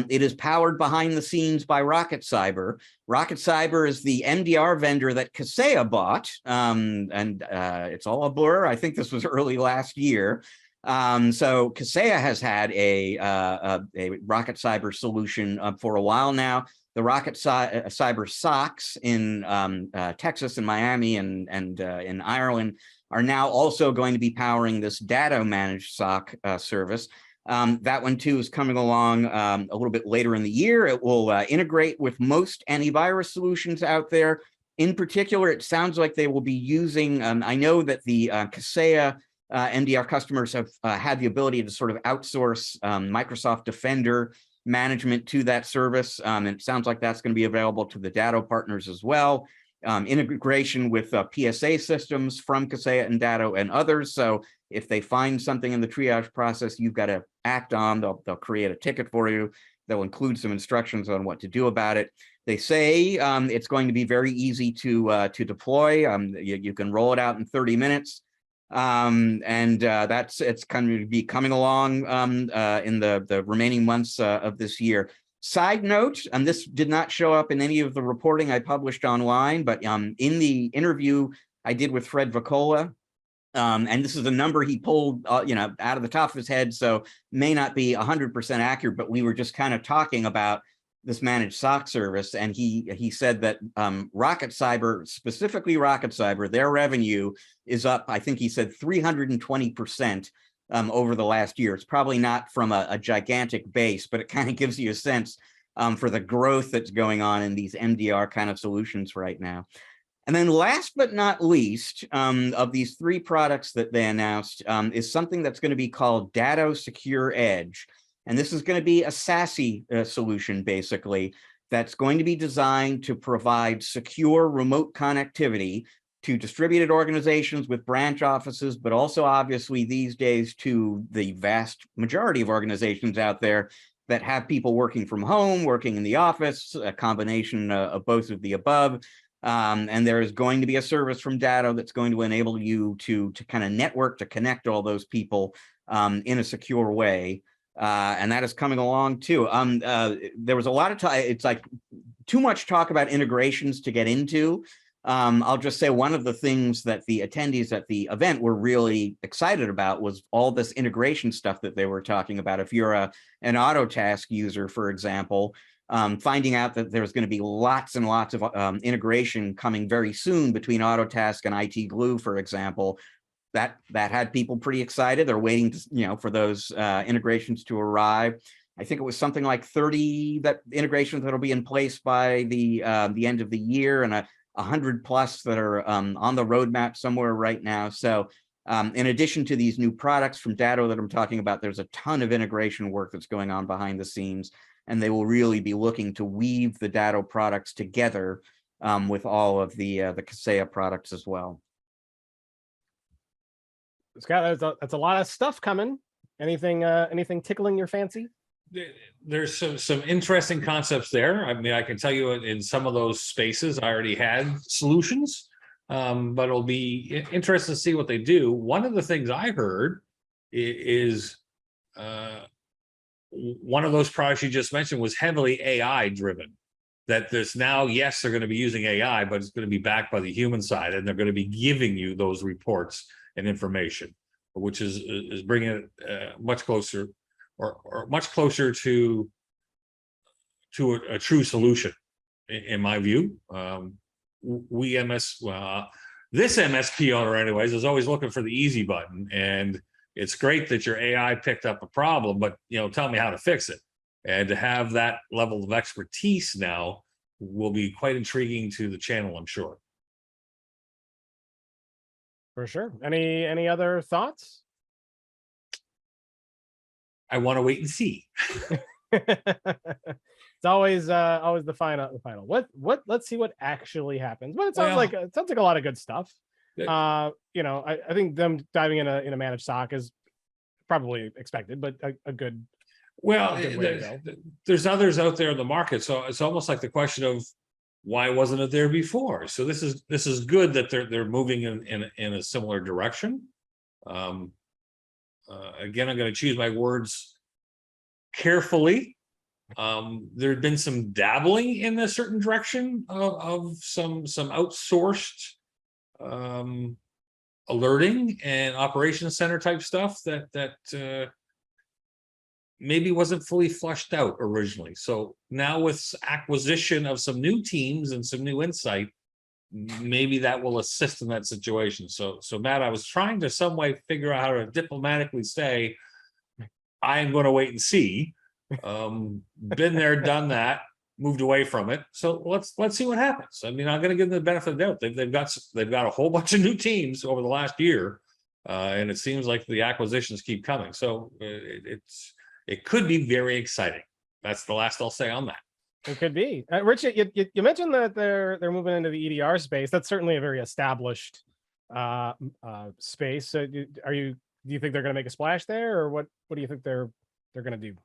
It is powered behind the scenes by Rocket Cyber. Rocket Cyber is the MDR vendor that Kaseya bought, and it's all a blur. I think this was early last year. So Kaseya has had a Rocket Cyber solution for a while now. The Rocket Cyber SOCs in Texas and Miami and in Ireland are now also going to be powering this Datto managed SOC service. That one too is coming along a little bit later in the year. It will integrate with most antivirus solutions out there. In particular, it sounds like they will be using, I know that the Kaseya MDR customers have had the ability to sort of outsource Microsoft Defender management to that service. And it sounds like that's going to be available to the Datto partners as well. Integration with PSA systems from Kaseya and Datto and others. So if they find something in the triage process you've got to act on, they'll create a ticket for you. They'll include some instructions on what to do about it. They say it's going to be very easy to deploy. You can roll it out in 30 minutes. It's going to be coming along in the remaining months of this year. Side note, and this did not show up in any of the reporting I published online, but in the interview I did with Fred Vacola, and this is a number he pulled, out of the top of his head, so may not be 100% accurate, but we were just kind of talking about this managed SOC service, and he said that Rocket Cyber, specifically Rocket Cyber, their revenue is up, I think he said 320% over the last year. It's probably not from a gigantic base, but it kind of gives you a sense for the growth that's going on in these MDR kind of solutions right now. And then last but not least, of these three products that they announced is something that's going to be called Datto Secure Edge. And this is going to be a SASE solution, basically, that's going to be designed to provide secure remote connectivity to distributed organizations with branch offices, but also obviously these days to the vast majority of organizations out there that have people working from home, working in the office, a combination of both of the above. And there is going to be a service from Datto that's going to enable you to kind of network, to connect all those people in a secure way. And that is coming along too. There was a lot of time, it's like too much talk about integrations to get into. I'll just say one of the things that the attendees at the event were really excited about was all this integration stuff that they were talking about. If you're an Autotask user, for example, finding out that there's going to be lots and lots of integration coming very soon between Autotask and IT Glue, for example, that had people pretty excited. They're waiting to, for those integrations to arrive. I think it was something like 30 integrations that'll be in place by the end of the year, and 100 plus that are on the roadmap somewhere right now. So in addition to these new products from Datto that I'm talking about, there's a ton of integration work that's going on behind the scenes, and they will really be looking to weave the Datto products together with all of the Kaseya products as well. Scott, that's a lot of stuff coming. Anything tickling your fancy? There's some interesting concepts there. I mean, I can tell you in some of those spaces, I already had solutions, but it'll be interesting to see what they do. One of the things I heard is one of those products you just mentioned was heavily AI driven. That there's now, yes, they're going to be using AI, but it's going to be backed by the human side, and they're going to be giving you those reports and information, which is bringing it much closer, or much closer to a true solution, in my view. This MSP owner, anyways, is always looking for the easy button, and it's great that your AI picked up a problem, but tell me how to fix it. And to have that level of expertise now will be quite intriguing to the channel, I'm sure. For sure. Any other thoughts? I want to wait and see. It's always the final. Let's see what actually happens. But it sounds like a lot of good stuff. I think them diving in a managed SOC is probably expected, but a good. Well, there's others out there in the market, so it's almost like the question of why wasn't it there before? So this is good that they're moving in a similar direction. Again, I'm going to choose my words carefully. There had been some dabbling in a certain direction of some outsourced alerting and operations center type stuff that maybe wasn't fully fleshed out originally. So now with acquisition of some new teams and some new insight, maybe that will assist in that situation. So Matt, I was trying to some way figure out how to diplomatically say, I am going to wait and see. Been there, done that, moved away from it. So let's see what happens. I mean, I'm going to give them the benefit of the doubt. They've got a whole bunch of new teams over the last year, and it seems like the acquisitions keep coming. So it could be very exciting. That's the last I'll say on that. It could be. Rich, you mentioned that they're moving into the EDR space. That's certainly a very established space. So do you think they're going to make a splash there, or what do you think they're going to do?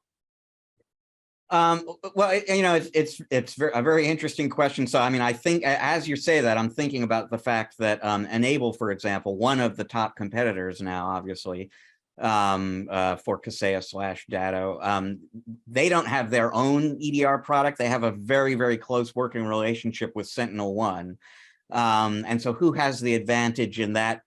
Well, it's a very interesting question. So, I mean, I think as you say that, I'm thinking about the fact that Enable, for example, one of the top competitors now, obviously, for Kaseya/Datto, they don't have their own EDR product. They have a very, very close working relationship with SentinelOne. And so who has the advantage in that,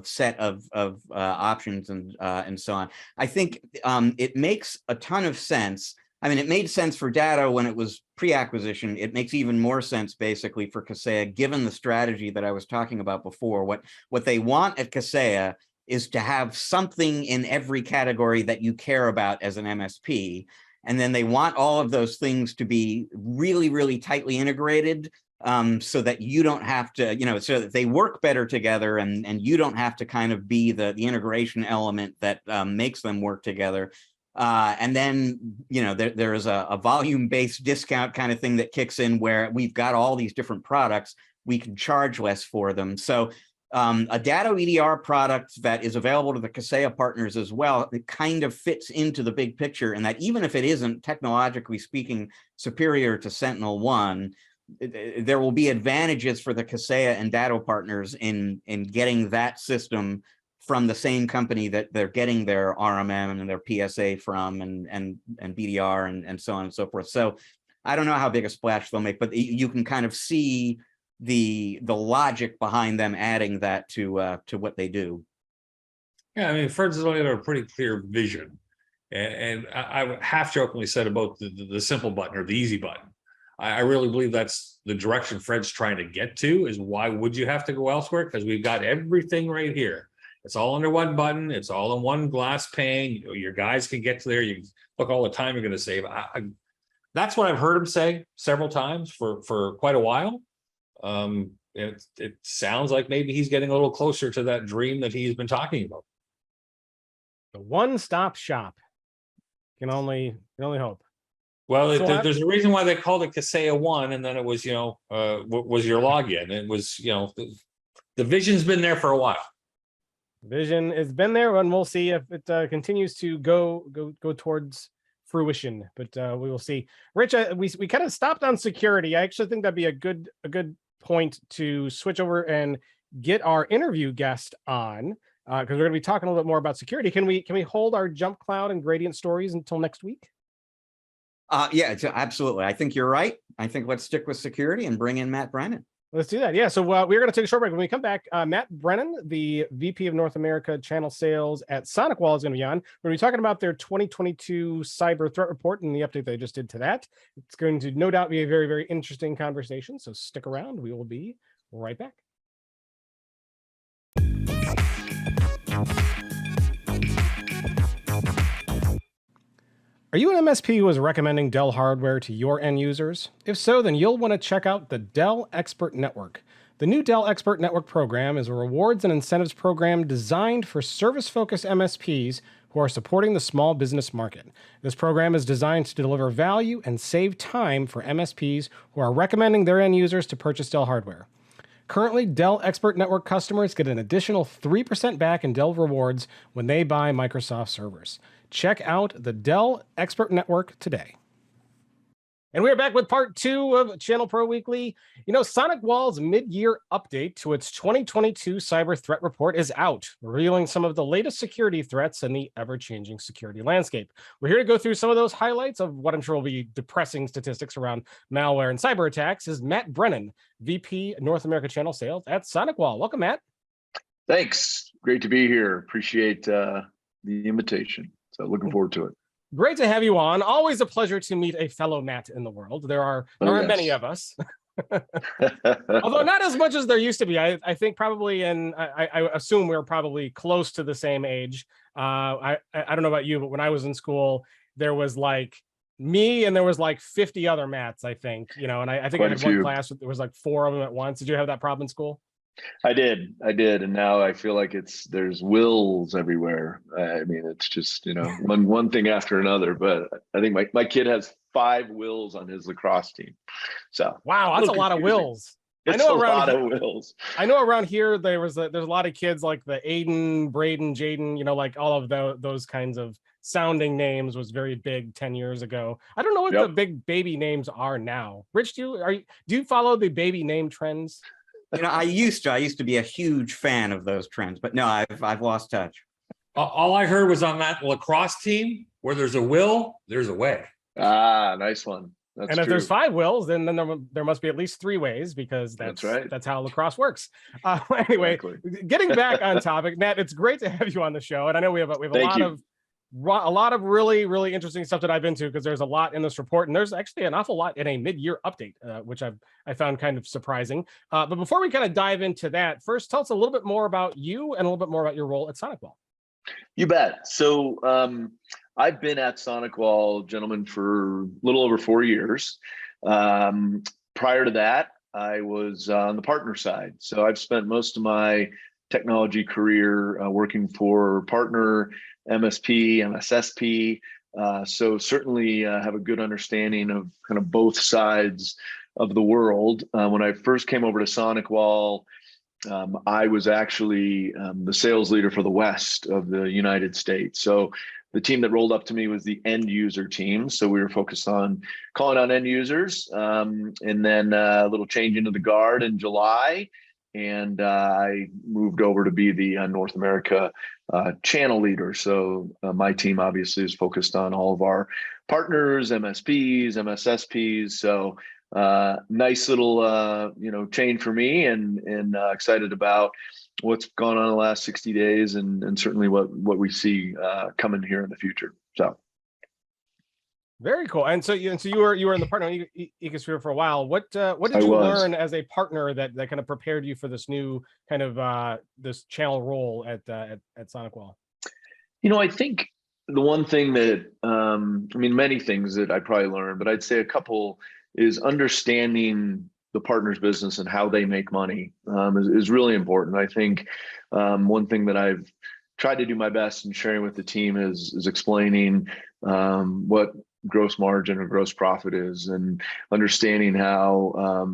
set of options and so on? I think it makes a ton of sense. I mean, it made sense for Datto when it was pre-acquisition. It makes even more sense basically for Kaseya, given the strategy that I was talking about before. What they want at Kaseya is to have something in every category that you care about as an MSP. And then they want all of those things to be really, really tightly integrated, so that you don't have to, so that they work better together, and you don't have to kind of be the integration element that makes them work together. And then, there is a volume-based discount kind of thing that kicks in where we've got all these different products, we can charge less for them. So a Datto EDR product that is available to the Kaseya partners as well, it kind of fits into the big picture, and that even if it isn't technologically speaking superior to SentinelOne, there will be advantages for the Kaseya and Datto partners in getting that system from the same company that they're getting their RMM and their PSA from, and BDR and so on and so forth. So I don't know how big a splash they'll make, but you can kind of see the logic behind them adding that to what they do. Yeah, I mean, Fred's got a pretty clear vision, and I half jokingly said about the simple button or the easy button. I really believe that's the direction Fred's trying to get to. Is why would you have to go elsewhere? Because we've got everything right here. It's all under one button. It's all in one glass pane. Your guys can get to there. You look all the time you're going to save. That's what I've heard him say several times for quite a while. It sounds like maybe he's getting a little closer to that dream that he's been talking about. The one-stop shop. Can only hope. Well, there's a reason why they called it Kaseya One, and then it was, was your login. It was, the vision's been there for a while. Vision has been there, and we'll see if it continues to go towards fruition. But we will see. Rich, we kind of stopped on security. I actually think that'd be a good point to switch over and get our interview guest on, because we're going to be talking a little bit more about security. Can we hold our jump cloud and gradient stories until next week? Yeah, absolutely. I think you're right. I think let's stick with security and bring in Matt Brennan. Let's do that. Yeah. So we're going to take a short break. When we come back, Matt Brennan, the VP of North America Channel Sales at SonicWall, is going to be on. We're going to be talking about their 2022 cyber threat report and the update they just did to that. It's going to no doubt be a very, very interesting conversation. So stick around. We will be right back. Are you an MSP who is recommending Dell hardware to your end users? If so, then you'll want to check out the Dell Expert Network. The new Dell Expert Network program is a rewards and incentives program designed for service-focused MSPs who who are supporting the small business market. This program is designed to deliver value and save time for MSPs who are recommending their end users to purchase Dell hardware. Currently, Dell Expert Network customers get an additional 3% back in Dell rewards when they buy Microsoft servers. Check out the Dell Expert Network today. And we are back with part 2 of Channel Pro Weekly. You know, SonicWall's mid-year update to its 2022 cyber threat report is out, revealing some of the latest security threats in the ever-changing security landscape. We're here to go through some of those highlights of what I'm sure will be depressing statistics around malware and cyber attacks. Is Matt Brennan, VP North America Channel Sales at SonicWall. Welcome, Matt. Thanks. Great to be here. Appreciate the invitation. So looking forward to it. Great to have you on. Always a pleasure to meet a fellow Matt in the world. There aren't many of us. Although not as much as there used to be. I think probably, and I assume we're probably close to the same age. I don't know about you, but when I was in school, there was like me and there was like 50 other Matts, I think, you know, and I think I had one class, there was like 4 of them at once. Did you have that problem in school? I did. And now I feel like there's Wills everywhere. I mean, it's just, you know, one thing after another, but I think my kid has 5 Wills on his lacrosse team. So wow, that's a lot of Wills. It's a lot of Wills. I know around here there's a lot of kids like the Aiden, Braden, Jaden, you know, like all of those kinds of sounding names was very big 10 years ago. I don't know what the big baby names are now. Rich, do you follow the baby name trends? You know, I used to be a huge fan of those trends, but no, I've lost touch. All I heard was on that lacrosse team, where there's a will, there's a way. Ah, nice one. That's and if there's 5 wills, then there must be at least 3 ways, because that's right. That's how lacrosse works. Anyway, exactly. Getting back on topic, Matt, it's great to have you on the show, and I know we have a lot of really, really interesting stuff to dive into, because there's a lot in this report, and there's actually an awful lot in a mid-year update, which I found kind of surprising. But before we kind of dive into that, first tell us a little bit more about you and a little bit more about your role at SonicWall. You bet. So I've been at SonicWall, gentlemen, for a little over 4 years. Prior to that, I was on the partner side. So I've spent most of my technology career working for partner, MSP, MSSP. So certainly have a good understanding of kind of both sides of the world. When I first came over to SonicWall, I was actually the sales leader for the West of the United States. So the team that rolled up to me was the end user team. So we were focused on calling on end users, and then a little change into the guard in July. And I moved over to be the North America channel leader. So my team obviously is focused on all of our partners, MSPs, MSSPs. So nice little change for me, and excited about what's gone on in the last 60 days, and certainly what we see coming here in the future. So. Very cool. And so you were in the partner ecosphere for a while. What did you learn as a partner that kind of prepared you for this new kind of this channel role at SonicWall? You know, I think the one thing that many things that I probably learned, but I'd say a couple is understanding the partner's business and how they make money is really important. I think one thing that I've tried to do my best in sharing with the team is explaining what gross margin or gross profit is, and understanding how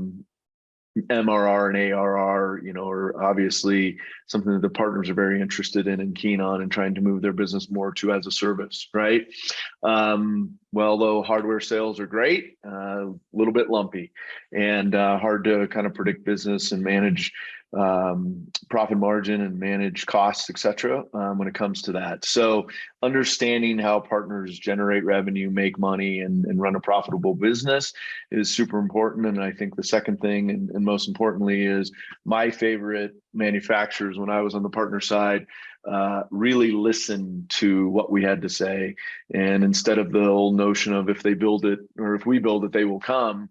MRR and ARR, are obviously something that the partners are very interested in and keen on, and trying to move their business more to as a service, right? Well, though hardware sales are great, a little bit lumpy and hard to kind of predict business and manage profit margin and manage costs, et cetera, when it comes to that. So understanding how partners generate revenue, make money, and run a profitable business is super important. And I think the second thing, and most importantly, is my favorite manufacturers when I was on the partner side really listened to what we had to say. And instead of the old notion of if they build it or if we build it, they will come,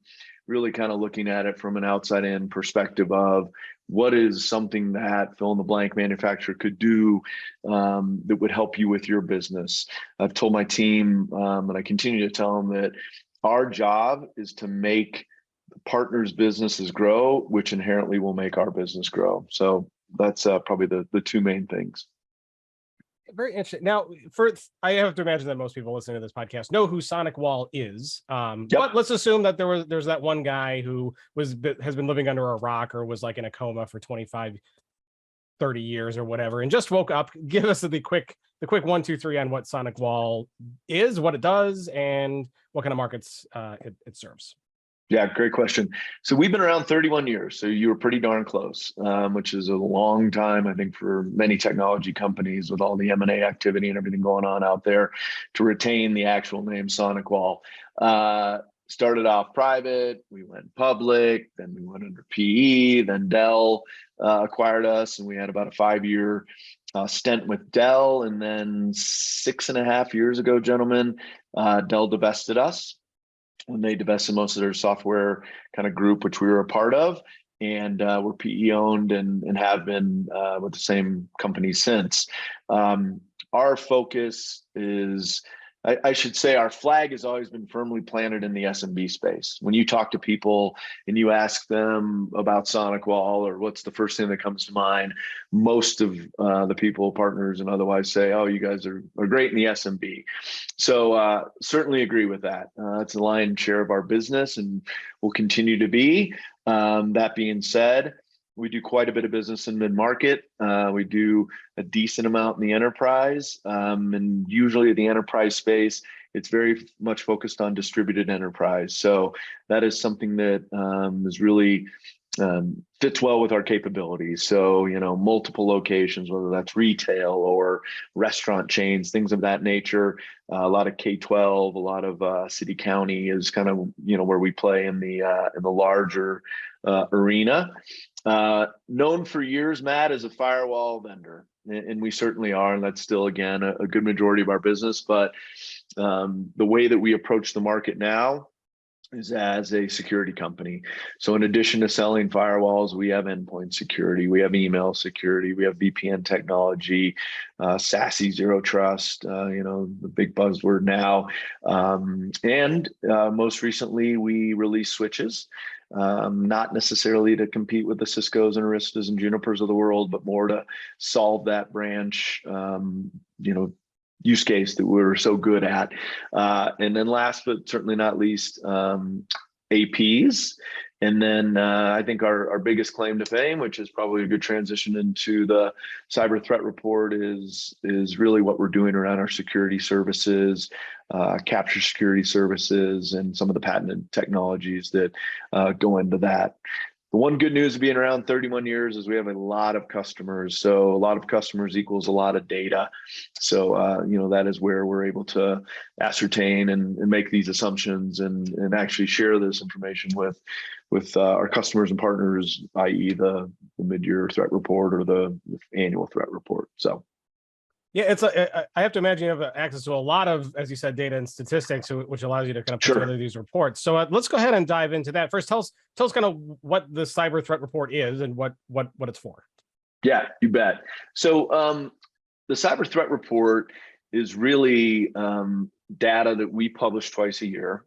really kind of looking at it from an outside in perspective of what is something that fill in the blank manufacturer could do that would help you with your business. I've told my team, and I continue to tell them, that our job is to make the partners' businesses grow, which inherently will make our business grow. So that's probably the 2 main things. Very interesting. Now, I have to imagine that most people listening to this podcast know who SonicWall is. But let's assume that there's that one guy who has been living under a rock or was like in a coma for 25, 30 years or whatever, and just woke up. Give us the quick 1, 2, 3 on what SonicWall is, what it does, and what kind of markets it serves. Yeah, great question. So we've been around 31 years. So you were pretty darn close, which is a long time, I think, for many technology companies with all the M&A activity and everything going on out there to retain the actual name SonicWall. Started off private, we went public, then we went under PE, then Dell acquired us, and we had about a 5-year stint with Dell. And then 6.5 years ago, gentlemen, Dell divested us. When they divested most of their software kind of group, which we were a part of, and we're PE owned and have been with the same company since. Our focus is, I should say, our flag has always been firmly planted in the SMB space. When you talk to people and you ask them about SonicWall or what's the first thing that comes to mind, most of the people, partners and otherwise say, oh, you guys are great in the SMB. So certainly agree with that. It's the lion's share of our business and will continue to be. That being said, we do quite a bit of business in mid-market. We do a decent amount in the enterprise. And usually the enterprise space, it's very much focused on distributed enterprise. So that is something that is really fits well with our capabilities. So, multiple locations, whether that's retail or restaurant chains, things of that nature. A lot of K-12, a lot of city county is kind of, where we play in the larger arena. Known for years, Matt, as a firewall vendor, and we certainly are, and that's still, again, a good majority of our business. But the way that we approach the market now is as a security company. So in addition to selling firewalls, we have endpoint security, we have email security, we have VPN technology, SASE, zero trust, the big buzzword now. And most recently, we released switches. Not necessarily to compete with the Ciscos and Aristas and Junipers of the world, but more to solve that branch, use case that we're so good at. And then last but certainly not least, APs. And then I think our biggest claim to fame, which is probably a good transition into the cyber threat report, is really what we're doing around our security services, capture security services, and some of the patented technologies that go into that. The one good news of being around 31 years is we have a lot of customers. So a lot of customers equals a lot of data. So, that is where we're able to ascertain and make these assumptions and actually share this information with our customers and partners, i.e. the mid-year threat report or the annual threat report. So. Yeah, I have to imagine you have access to a lot of, as you said, data and statistics, which allows you to kind of put together these reports. So let's go ahead and dive into that. First, tell us kind of what the cyber threat report is and what it's for. Yeah, you bet. So the cyber threat report is really data that we publish twice a year.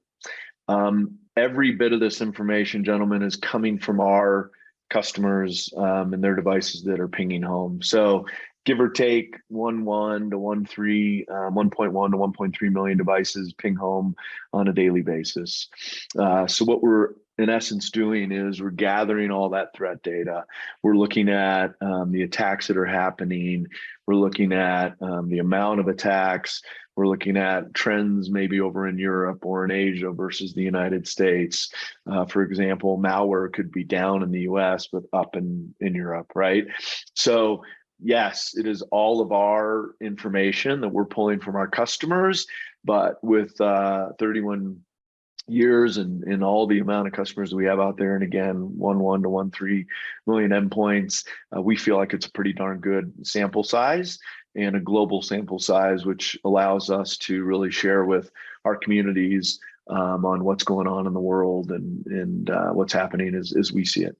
Every bit of this information, gentlemen, is coming from our customers and their devices that are pinging home. So give or take 1.1 to 1.3 million devices ping home on a daily basis. So what we're in essence doing is we're gathering all that threat data. We're looking at the attacks that are happening. We're looking at the amount of attacks. We're looking at trends maybe over in Europe or in Asia versus the United States. For example, malware could be down in the US, but up in Europe, right? So yes, it is all of our information that we're pulling from our customers, but with 31 years and all the amount of customers that we have out there, and again, 1.1 to 1.3 million endpoints, we feel like it's a pretty darn good sample size and a global sample size, which allows us to really share with our communities on what's going on in the world and what's happening as we see it.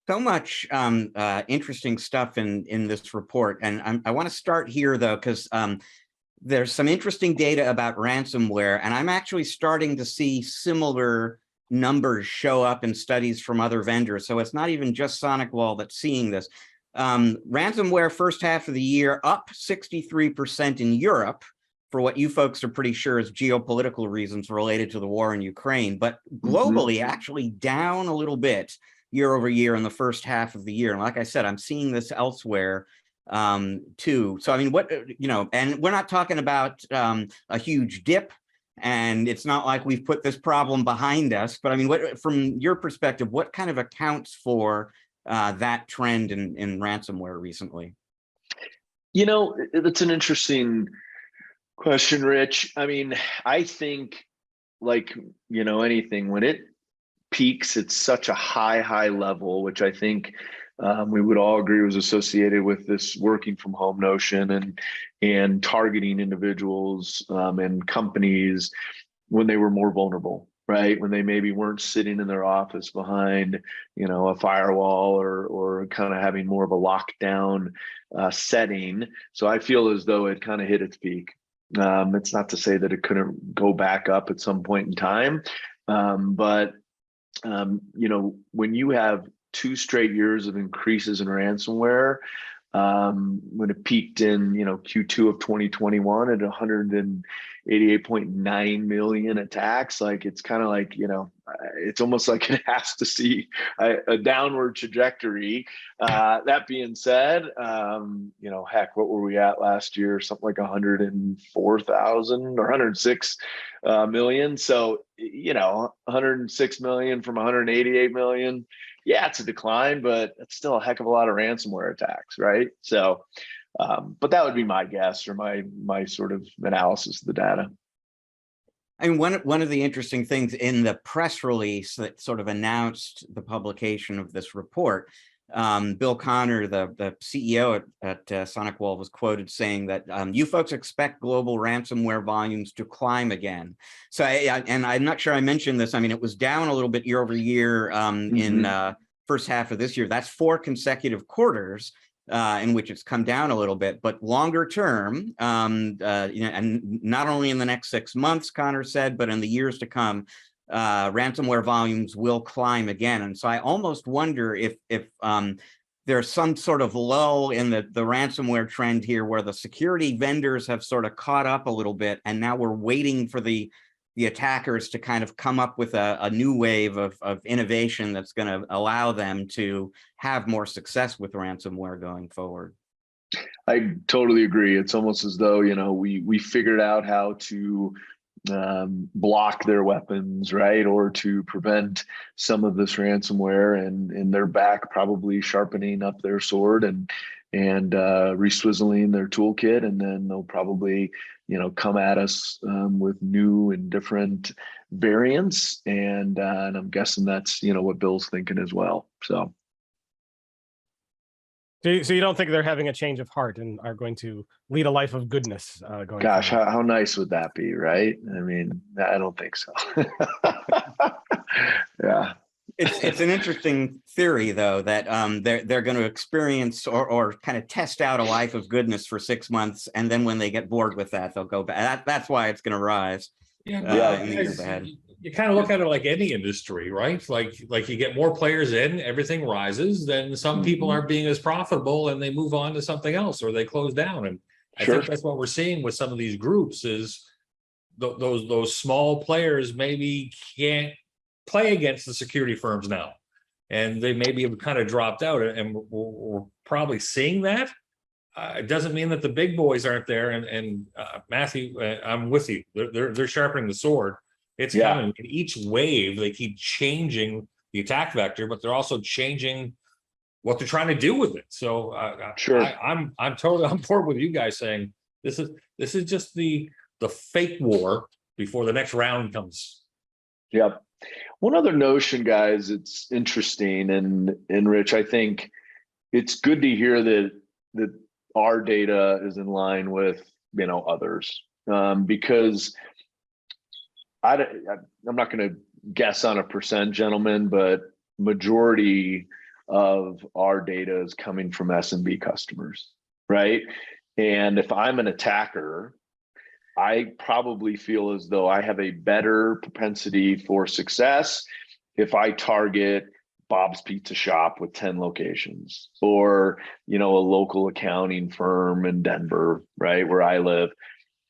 So much interesting stuff in this report. And I want to start here, though, because there's some interesting data about ransomware, and I'm actually starting to see similar numbers show up in studies from other vendors. So it's not even just SonicWall that's seeing this. Ransomware first half of the year up 63% in Europe for what you folks are pretty sure is geopolitical reasons related to the war in Ukraine, but globally actually down a little bit year over year in the first half of the year. And like I said, I'm seeing this elsewhere too. So I mean, what, you know, and we're not talking about a huge dip, and it's not like we've put this problem behind us, but I mean, what, from your perspective, what kind of accounts for that trend in ransomware recently? You know, it's an interesting question, Rich. I mean, I think, like, you know, anything, when it peaks at such a high level, which I think we would all agree was associated with this working from home notion and targeting individuals and companies when they were more vulnerable, right? When they maybe weren't sitting in their office behind, you know, a firewall or kind of having more of a lockdown setting. So I feel as though it kind of hit its peak. It's not to say that it couldn't go back up at some point in time, but you know, when you have 2 straight years of increases in ransomware, when it peaked in, you know, Q2 of 2021 at 188.9 million attacks, like, it's kind of like, you know, it's almost like it has to see a downward trajectory. That being said, you know, heck, what were we at last year? Something like 104,000 or 106 million. So, you know, 106 million from 188 million. Yeah, it's a decline, but it's still a heck of a lot of ransomware attacks, right? So, but that would be my guess, or my sort of analysis of the data. I mean, one of the interesting things in the press release that sort of announced the publication of this report, Bill Connor, the CEO at SonicWall, was quoted saying that you folks expect global ransomware volumes to climb again. So, and I'm not sure I mentioned this. I mean, it was down a little bit year over year in first half of this year. That's 4 consecutive quarters in which it's come down a little bit, but longer term, you know, and not only in the next 6 months, Connor said, but in the years to come, ransomware volumes will climb again. And so I almost wonder if there's some sort of lull in the ransomware trend here, where the security vendors have sort of caught up a little bit, and now we're waiting for the attackers to kind of come up with a new wave of innovation that's going to allow them to have more success with ransomware going forward. I totally agree. It's almost as though, you know, we figured out how to block their weapons, right, or to prevent some of this ransomware, and they're back probably sharpening up their sword and reswizzling their toolkit, and then they'll probably, you know, come at us with new and different variants, and I'm guessing that's, you know, what Bill's thinking as well. So you don't think they're having a change of heart and are going to lead a life of goodness going gosh, forward? how nice would that be, right? I mean, I don't think so. Yeah. It's an interesting theory, though, that they're going to experience or kind of test out a life of goodness for 6 months, and then when they get bored with that, they'll go back. That's why it's going to rise. Yeah, in the years ahead. You kind of look at it like any industry, right? Like you get more players in, everything rises, then some people aren't being as profitable and they move on to something else, or they close down. And I think that's what we're seeing with some of these groups is those small players maybe can't play against the security firms now, and they maybe have kind of dropped out, and we're probably seeing that. It doesn't mean that the big boys aren't there, and Matthew, I'm with you. They're sharpening the sword. It's coming. In each wave, they keep changing the attack vector, but they're also changing what they're trying to do with it. So I'm totally on board with you guys saying this is just the fake war before the next round comes. Yep. One other notion, guys, it's interesting, and Rich, I think it's good to hear that our data is in line with, you know, others, because I'm not going to guess on a percent, gentlemen, but majority of our data is coming from SMB customers, right? And if I'm an attacker, I probably feel as though I have a better propensity for success if I target Bob's Pizza Shop with 10 locations, or, you know, a local accounting firm in Denver, right, where I live,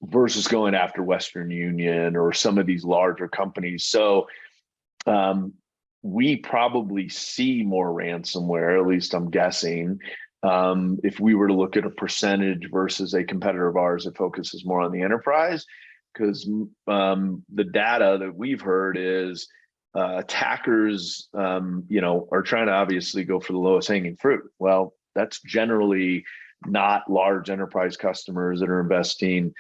versus going after Western Union or some of these larger companies. So we probably see more ransomware, at least I'm guessing, if we were to look at a percentage versus a competitor of ours that focuses more on the enterprise, because the data that we've heard is attackers, you know, are trying to obviously go for the lowest hanging fruit. Well, that's generally not large enterprise customers that are investing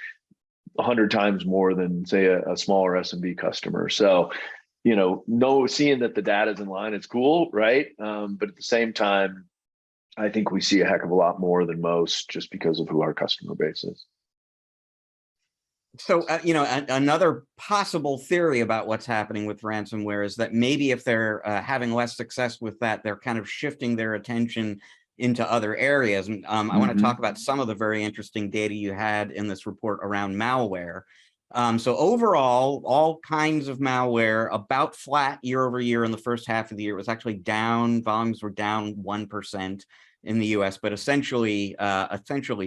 100 times more than, say, a smaller SMB customer. So, you know, seeing that the data is in line, it's cool, right? But at the same time, I think we see a heck of a lot more than most just because of who our customer base is. So, you know, another possible theory about what's happening with ransomware is that maybe if they're having less success with that, they're kind of shifting their attention into other areas. And I want to talk about some of the very interesting data you had in this report around malware. So overall, all kinds of malware about flat year over year in the first half of the year. It was actually down, volumes were down 1% in the US, but essentially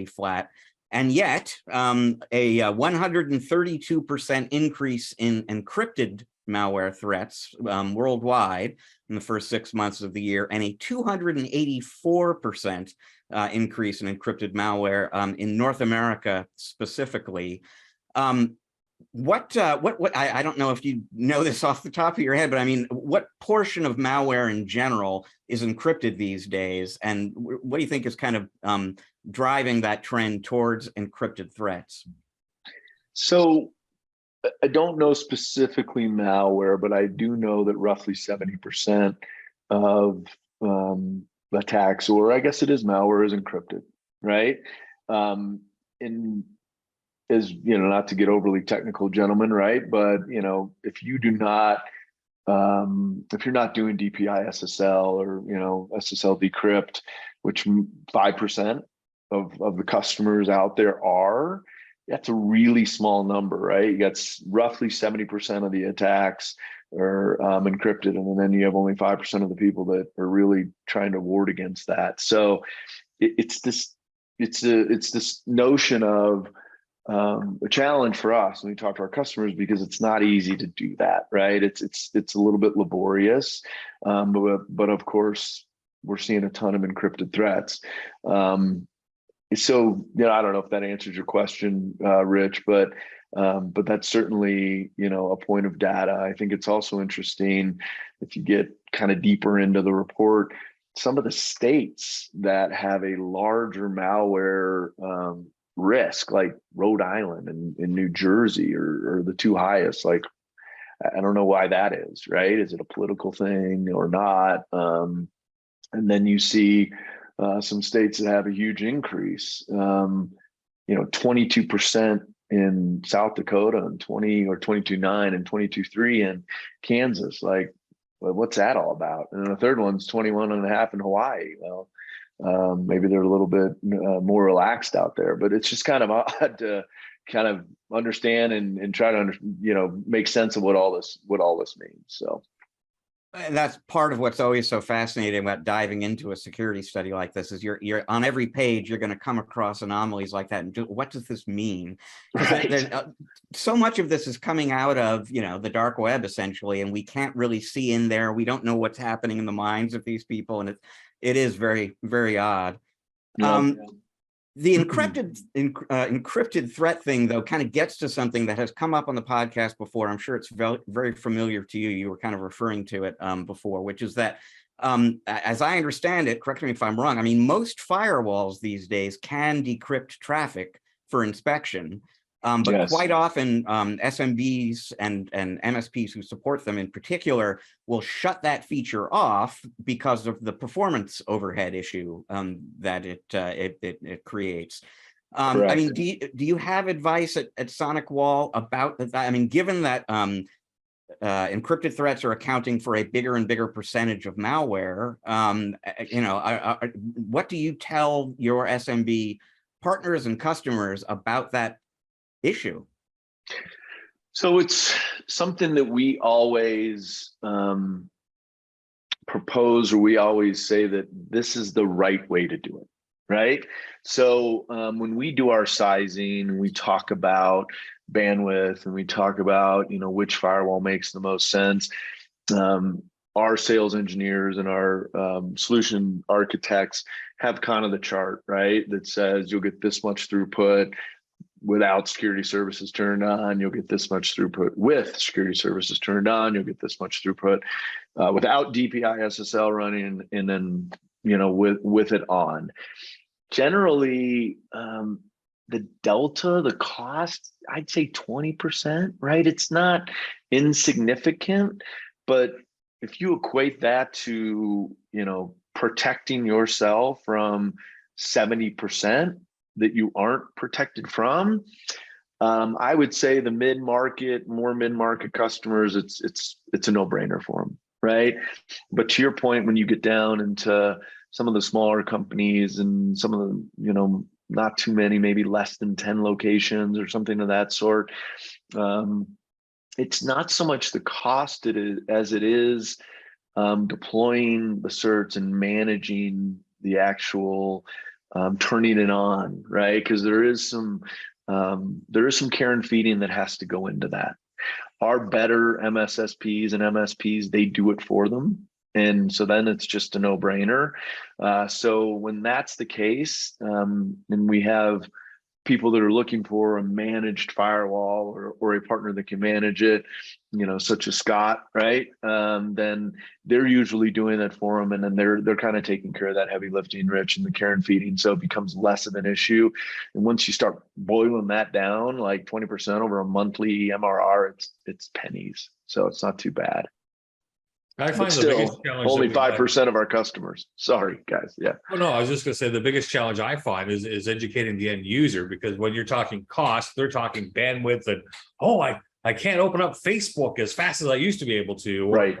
flat. And yet a 132% increase in encrypted malware threats worldwide in the first 6 months of the year, and a 284% increase in encrypted malware in North America specifically. I don't know if you know this off the top of your head, but I mean, what portion of malware in general is encrypted these days? And what do you think is kind of driving that trend towards encrypted threats? So I don't know specifically malware, but I do know that roughly 70% of attacks, or I guess it is malware, is encrypted, right? And as you know, not to get overly technical, gentlemen, right? But you know, if you do not, if you're not doing DPI SSL or, you know, SSL decrypt, which 5% of the customers out there are, that's a really small number, right? You got roughly 70% of the attacks are encrypted, and then you have only 5% of the people that are really trying to ward against that. So it's this notion of a challenge for us when we talk to our customers, because it's not easy to do that, right? It's a little bit laborious, but of course we're seeing a ton of encrypted threats. So, you know, I don't know if that answers your question, Rich, but that's certainly, you know, a point of data. I think it's also interesting if you get kind of deeper into the report, some of the states that have a larger malware risk, like Rhode Island and New Jersey, are the two highest. Like, I don't know why that is, right? Is it a political thing or not? And then you see some states that have a huge increase, you know, 22% in South Dakota and 22.9 and 22.3 in Kansas. Like, well, what's that all about? And then the third one's 21.5 in Hawaii. Well, maybe they're a little bit more relaxed out there, but it's just kind of odd to kind of understand and try to you know, make sense of what all this means. So. And that's part of what's always so fascinating about diving into a security study like this, is you're on every page, you're going to come across anomalies like that. And what does this mean? Right. So much of this is coming out of, you know, the dark web, essentially, and we can't really see in there. We don't know what's happening in the minds of these people. And it is very, very odd. Yeah. The encrypted threat thing, though, kind of gets to something that has come up on the podcast before. I'm sure it's very, very familiar to you. You were kind of referring to it before, which is that, as I understand it, correct me if I'm wrong, I mean, most firewalls these days can decrypt traffic for inspection, but yes, quite often SMBs and MSPs who support them in particular will shut that feature off because of the performance overhead issue that it creates. I mean, do you have advice at SonicWall about that? I mean, given that encrypted threats are accounting for a bigger and bigger percentage of malware, you know, what do you tell your SMB partners and customers about that issue? So it's something that we always propose, or we always say that this is the right way to do it, right? So when we do our sizing, we talk about bandwidth and we talk about, you know, which firewall makes the most sense. Our sales engineers and our solution architects have kind of the chart, right, that says you'll get this much throughput without security services turned on, you'll get this much throughput. With security services turned on, you'll get this much throughput. Without DPI SSL running, and then, you know, with it on. Generally, the delta, the cost, I'd say 20%, right? It's not insignificant, but if you equate that to, you know, protecting yourself from 70% that you aren't protected from, I would say the mid-market, more mid-market customers, it's a no-brainer for them, right? But to your point, when you get down into some of the smaller companies and some of the, you know, not too many, maybe less than 10 locations or something of that sort, it's not so much the cost as it is deploying the certs and managing the actual turning it on, right? Because there is some care and feeding that has to go into that. Our better MSSPs and MSPs, they do it for them. And so then it's just a no-brainer. So when that's the case, and we have people that are looking for a managed firewall or a partner that can manage it, you know, such as Scott, right? Then they're usually doing that for them, and then they're kind of taking care of that heavy lifting, Rich, and the care and feeding, so it becomes less of an issue. And once you start boiling that down, like 20% over a monthly MRR, it's pennies, so it's not too bad. I find But the biggest still, challenge only 5% of our customers. Sorry, guys. Yeah. Well, no, I was just going to say the biggest challenge I find is educating the end user, because when you're talking cost, they're talking bandwidth and, oh, I can't open up Facebook as fast as I used to be able to. Right.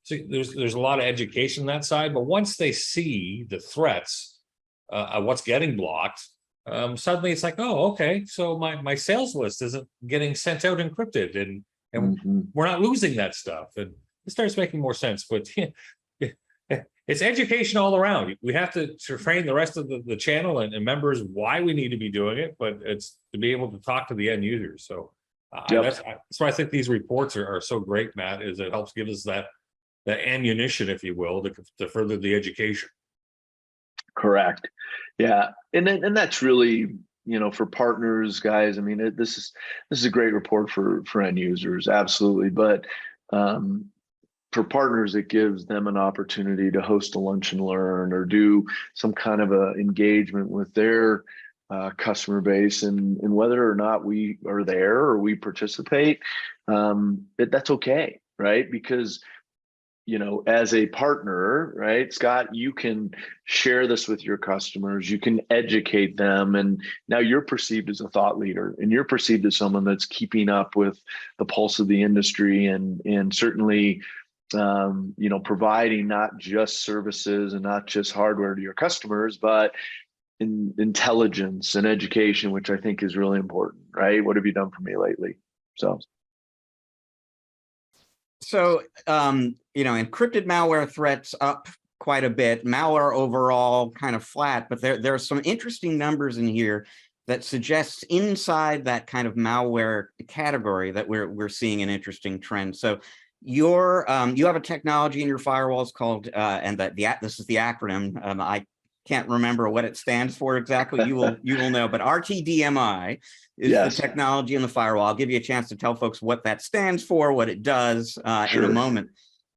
So there's a lot of education on that side, but once they see the threats, what's getting blocked, suddenly it's like, oh, okay, so my sales list isn't getting sent out encrypted, and we're not losing that stuff, and it starts making more sense. But it's education all around. We have to train the rest of the channel and members why we need to be doing it, but it's to be able to talk to the end users. So that's why I think these reports are so great, Matt, is it helps give us that ammunition, if you will, to further the education. Correct. Yeah. And that's really, you know, for partners, guys, I mean, this is a great report for end users. Absolutely. But for partners, it gives them an opportunity to host a lunch and learn or do some kind of a engagement with their customer base, and whether or not we are there or we participate, that's okay, right? Because, you know, as a partner, right, Scott, you can share this with your customers, you can educate them, and now you're perceived as a thought leader, and you're perceived as someone that's keeping up with the pulse of the industry, and certainly, you know, providing not just services and not just hardware to your customers, but intelligence and education, which I think is really important, right? What have you done for me lately? So, you know, encrypted malware threats up quite a bit, malware overall kind of flat, but there are some interesting numbers in here that suggests inside that kind of malware category that we're seeing an interesting trend. So you have a technology in your firewalls called this is the acronym. I can't remember what it stands for exactly. You will know, but RTDMI is the technology in the firewall. I'll give you a chance to tell folks what that stands for, what it does in a moment,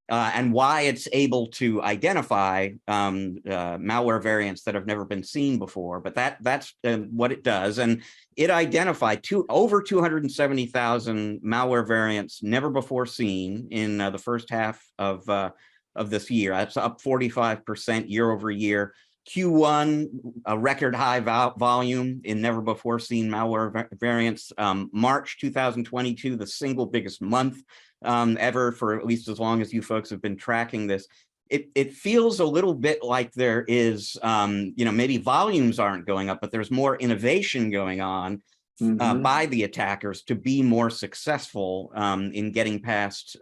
and why it's able to identify malware variants that have never been seen before. But that's what it does, and it identified over 270,000 malware variants never before seen in the first half of this year. That's up 45% year over year. Q1, a record high volume in never before seen malware variants. March 2022, the single biggest month ever, for at least as long as you folks have been tracking this. It feels a little bit like there is, you know, maybe volumes aren't going up, but there's more innovation going on by the attackers to be more successful in getting past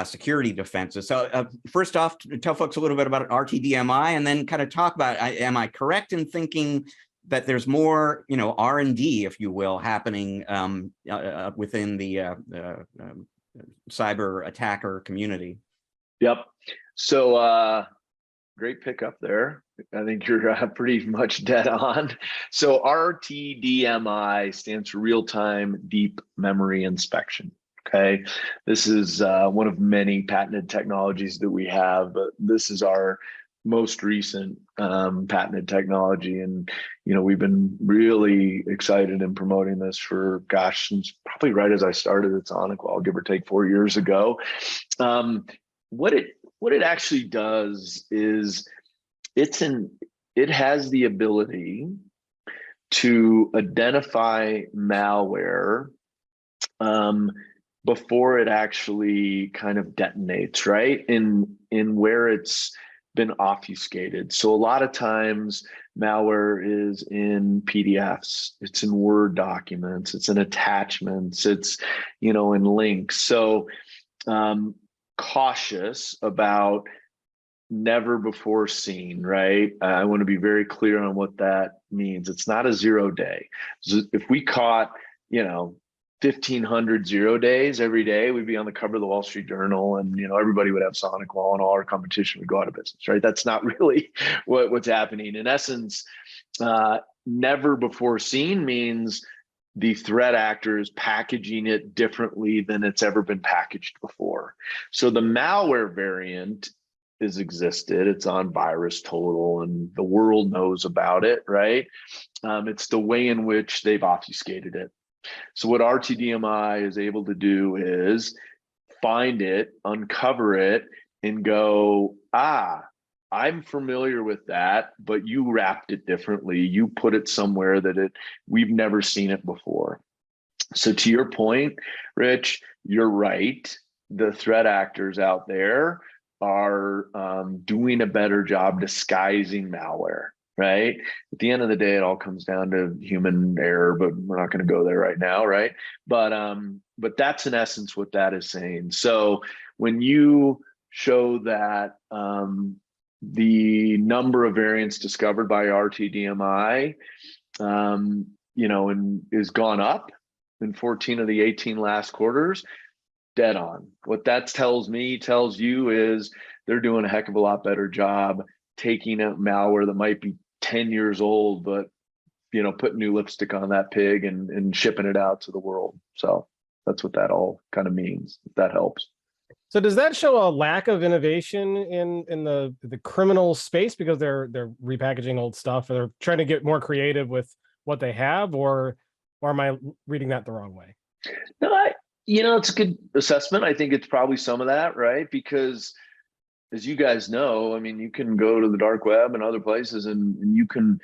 security defenses. So first off, tell folks a little bit about RTDMI, and then kind of talk about, am I correct in thinking that there's more, R&D, if you will, happening within the cyber attacker community? Yep. So great pickup there. I think you're pretty much dead on. So RTDMI stands for real-time deep memory inspection. Okay. This is one of many patented technologies that we have, but this is our most recent patented technology. And, we've been really excited in promoting this for, since probably right as I started at SonicWall, give or take 4 years ago. What it actually does is it has the ability to identify malware before it actually kind of detonates, right? In where it's been obfuscated. So a lot of times malware is in PDFs, it's in Word documents, it's in attachments, it's, in links. So cautious about never before seen, right? I want to be very clear on what that means. It's not a 0 day. So if we caught, 1,500 0 days every day, we'd be on the cover of the Wall Street Journal, and everybody would have SonicWall, and all our competition would go out of business, right? That's not really what's happening. In essence, never before seen means the threat actor is packaging it differently than it's ever been packaged before. So the malware variant is existed. It's on Virus Total, and the world knows about it, right? It's the way in which they've obfuscated it. So what RTDMI is able to do is find it, uncover it, and go, I'm familiar with that, but you wrapped it differently. You put it somewhere that we've never seen it before. So to your point, Rich, you're right. The threat actors out there are doing a better job disguising malware, right? At the end of the day, it all comes down to human error, but we're not going to go there right now, right? But that's in essence what that is saying. So when you show that the number of variants discovered by RTDMI, and is gone up in 14 of the 18 last quarters, dead on. What that tells you is they're doing a heck of a lot better job taking out malware that might be 10 years old, but putting new lipstick on that pig and shipping it out to the world. So that's what that all kind of means, if that helps. So does that show a lack of innovation in the criminal space because they're repackaging old stuff, or they're trying to get more creative with what they have, or am I reading that the wrong way? No, it's a good assessment. I think it's probably some of that, right? Because as you guys know, you can go to the dark web and other places and you can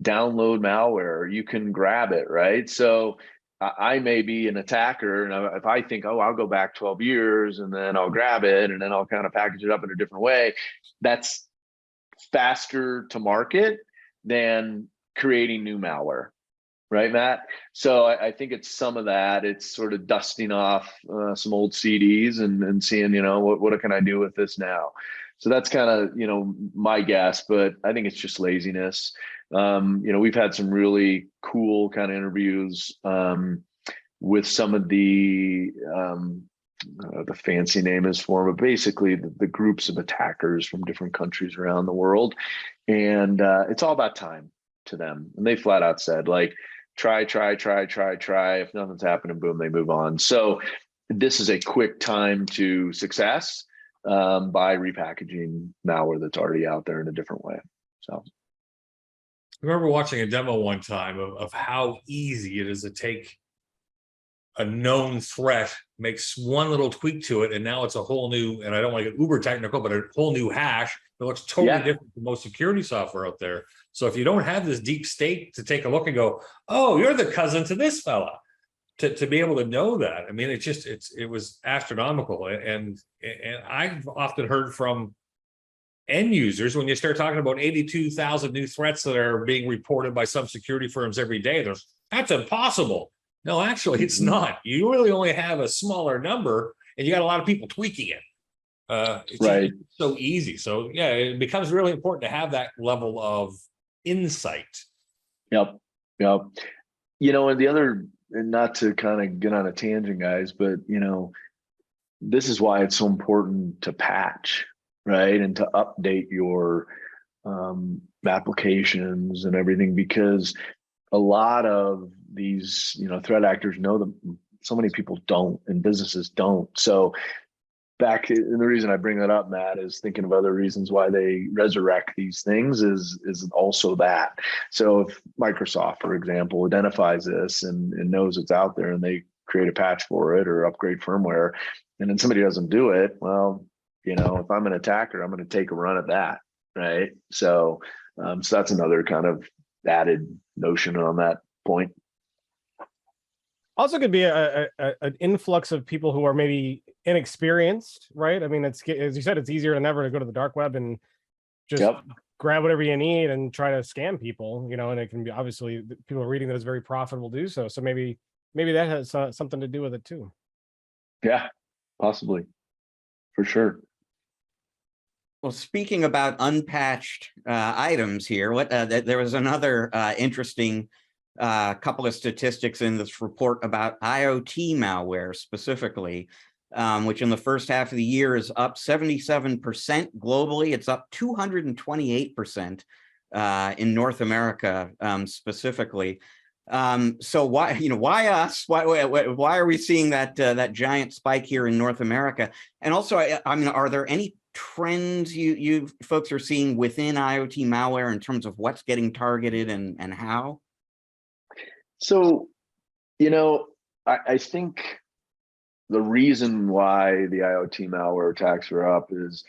download malware, you can grab it, right? So I may be an attacker, and if I think, I'll go back 12 years and then I'll grab it and then I'll kind of package it up in a different way, that's faster to market than creating new malware. Right, Matt? So I think it's some of that. It's sort of dusting off some old CDs and seeing, what can I do with this now? So that's kind of, my guess, but I think it's just laziness. We've had some really cool kind of interviews with some of the fancy name is for, but basically the groups of attackers from different countries around the world. And it's all about time to them. And they flat out said, like, try. If nothing's happening, boom, they move on. So this is a quick time to success by repackaging malware that's already out there in a different way. So I remember watching a demo one time of how easy it is to take a known threat, makes one little tweak to it, and now it's a whole new, and I don't want to get uber technical, but a whole new hash that looks totally different from most security software out there. So if you don't have this deep state to take a look and go, oh, you're the cousin to this fella, to be able to know that, it was astronomical. And I've often heard from end users, when you start talking about 82,000 new threats that are being reported by some security firms every day, that's impossible. No, actually, it's not. You really only have a smaller number and you got a lot of people tweaking it. It's Right. so easy. So yeah, it becomes really important to have that level of insight. Yep. Yep. And the other, and not to kind of get on a tangent, guys, but this is why it's so important to patch, right? And to update your applications and everything, because a lot of these, threat actors know them. So many people don't, and businesses don't. So and the reason I bring that up, Matt, is thinking of other reasons why they resurrect these things is also that. So if Microsoft, for example, identifies this and knows it's out there, and they create a patch for it or upgrade firmware, and then somebody doesn't do it, well, if I'm an attacker, I'm going to take a run at that, right? So, so that's another kind of added notion on that point. Also could be an influx of people who are maybe inexperienced, right? I mean, it's, as you said, it's easier than ever to go to the dark web and just grab whatever you need and try to scam people, and it can be, obviously people are reading that it's very profitable to do so. So maybe that has something to do with it too. Yeah, possibly, for sure. Well, speaking about unpatched items here, there was another interesting couple of statistics in this report about IoT malware specifically, which in the first half of the year is up 77% globally. It's up 228% in North America specifically. So why us? Why are we seeing that giant spike here in North America? And also, I mean, are there any trends you folks are seeing within IoT malware in terms of what's getting targeted and how? So, I think the reason why the IoT malware attacks are up is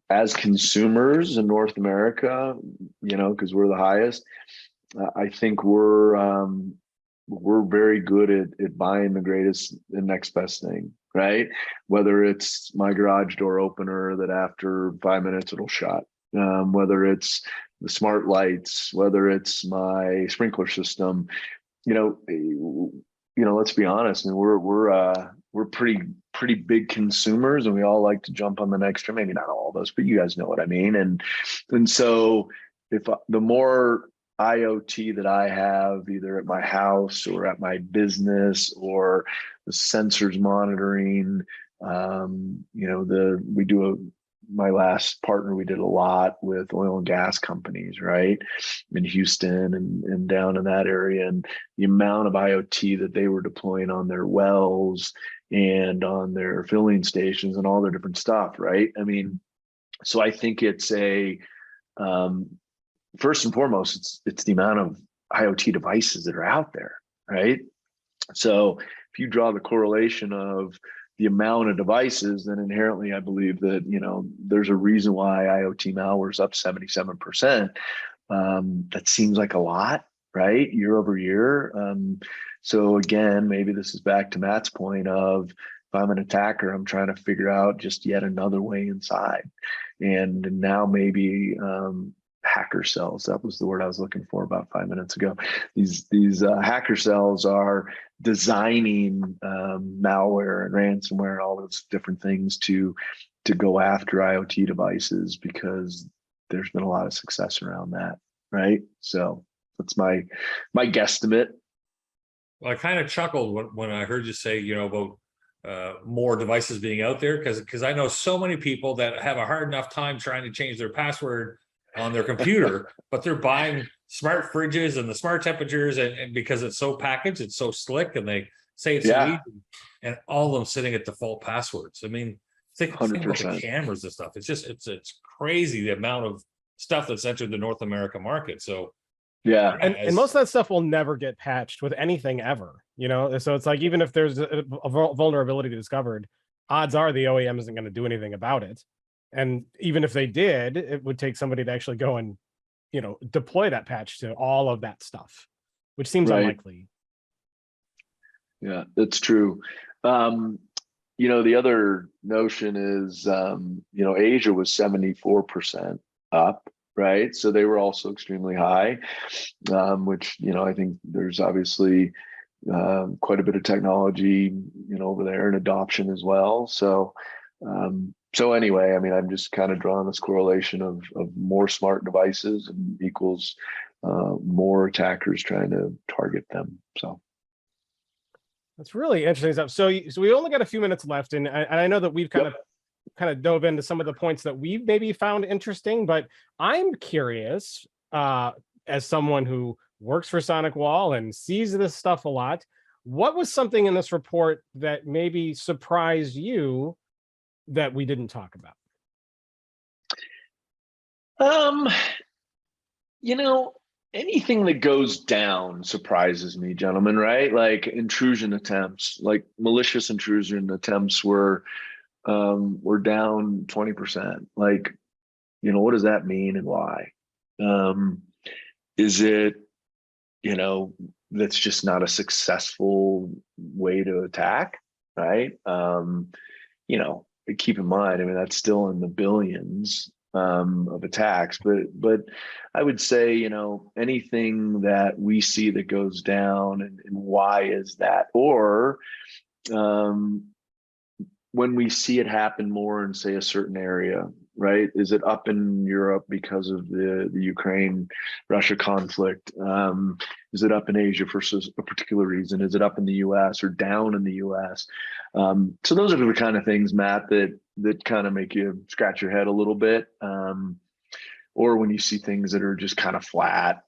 as consumers in North America, because we're the highest, I think we're very good at buying the greatest and next best thing, right? Whether it's my garage door opener that after 5 minutes it'll shut, whether it's the smart lights, whether it's my sprinkler system, let's be honest, and we're pretty big consumers, and we all like to jump on the next trend. Maybe not all of us, but you guys know what I mean. And so if the more IoT that I have, either at my house or at my business, or the sensors monitoring, my last partner, we did a lot with oil and gas companies, right? In Houston and down in that area, and the amount of IoT that they were deploying on their wells and on their filling stations and all their different stuff, right? I mean, so I think it's first and foremost, it's the amount of IoT devices that are out there, right? So if you draw the correlation of the amount of devices, then inherently I believe that, there's a reason why IoT malware is up 77%. That seems like a lot, right? Year over year. So again, maybe this is back to Matt's point of, if I'm an attacker, I'm trying to figure out just yet another way inside. And now maybe hacker cells, that was the word I was looking for about 5 minutes ago. These hacker cells are designing malware and ransomware and all those different things to go after IoT devices, because there's been a lot of success around that, right? So that's my guesstimate. Well, I kind of chuckled when I heard you say, about more devices being out there, because I know so many people that have a hard enough time trying to change their password on their computer, but they're buying smart fridges and the smart temperatures, and because it's so packaged, it's so slick, and they say it's so easy, and all of them sitting at default passwords. I mean, think about the cameras and stuff. It's just it's crazy the amount of stuff that's entered the North America market. So yeah, and most of that stuff will never get patched with anything ever, so it's like, even if there's a vulnerability discovered, odds are the OEM isn't going to do anything about it. And even if they did, it would take somebody to actually go and, deploy that patch to all of that stuff, which seems unlikely. Yeah, that's true. The other notion is, Asia was 74% up, right? So they were also extremely high, which, I think there's obviously quite a bit of technology, over there and adoption as well. So, anyway, I mean, I'm just kind of drawing this correlation of more smart devices and equals more attackers trying to target them. So. That's really interesting stuff. So we only got a few minutes left, and I know that we've kind of dove into some of the points that we've maybe found interesting, but I'm curious, as someone who works for SonicWall and sees this stuff a lot, what was something in this report that maybe surprised you that we didn't talk about? Anything that goes down surprises me, gentlemen, right? Like intrusion attempts, like malicious intrusion attempts were down 20%. Like, what does that mean and why? Is it, that's just not a successful way to attack, right? Keep in mind, I mean, that's still in the billions of attacks, but I would say, anything that we see that goes down and why is that? Or when we see it happen more in, say, a certain area, right? Is it up in Europe because of the Ukraine-Russia conflict? Is it up in Asia for a particular reason? Is it up in the US or down in the US? So those are the kind of things, Matt, that kind of make you scratch your head a little bit. Or when you see things that are just kind of flat,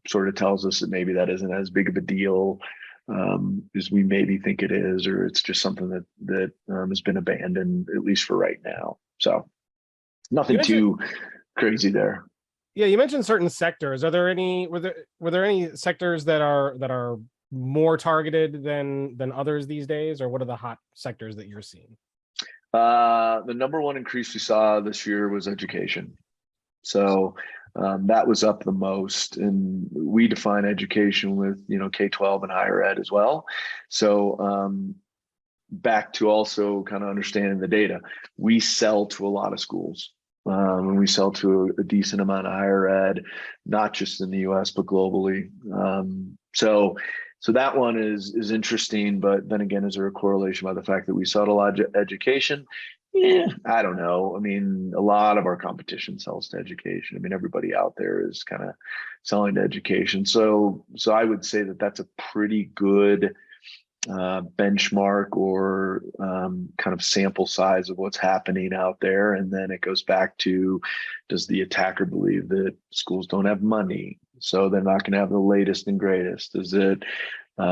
sort of tells us that maybe that isn't as big of a deal as we maybe think it is, or it's just something that has been abandoned, at least for right now. So nothing too crazy there. Yeah, you mentioned certain sectors. Are there any? Were there any sectors that are more targeted than others these days, or what are the hot sectors that you're seeing? The number one increase we saw this year was education. So that was up the most, and we define education with K-12 and higher ed as well. So back to also kind of understanding the data, we sell to a lot of schools. And we sell to a decent amount of higher ed, not just in the US, but globally. So that one is interesting, but then again, is there a correlation by the fact that we sell to a lot of education? Yeah, I don't know. I mean, a lot of our competition sells to education. I mean, everybody out there is kind of selling to education. So I would say that that's a pretty good benchmark or kind of sample size of what's happening out there. And then it goes back to, does the attacker believe that schools don't have money, so they're not going to have the latest and greatest? Is it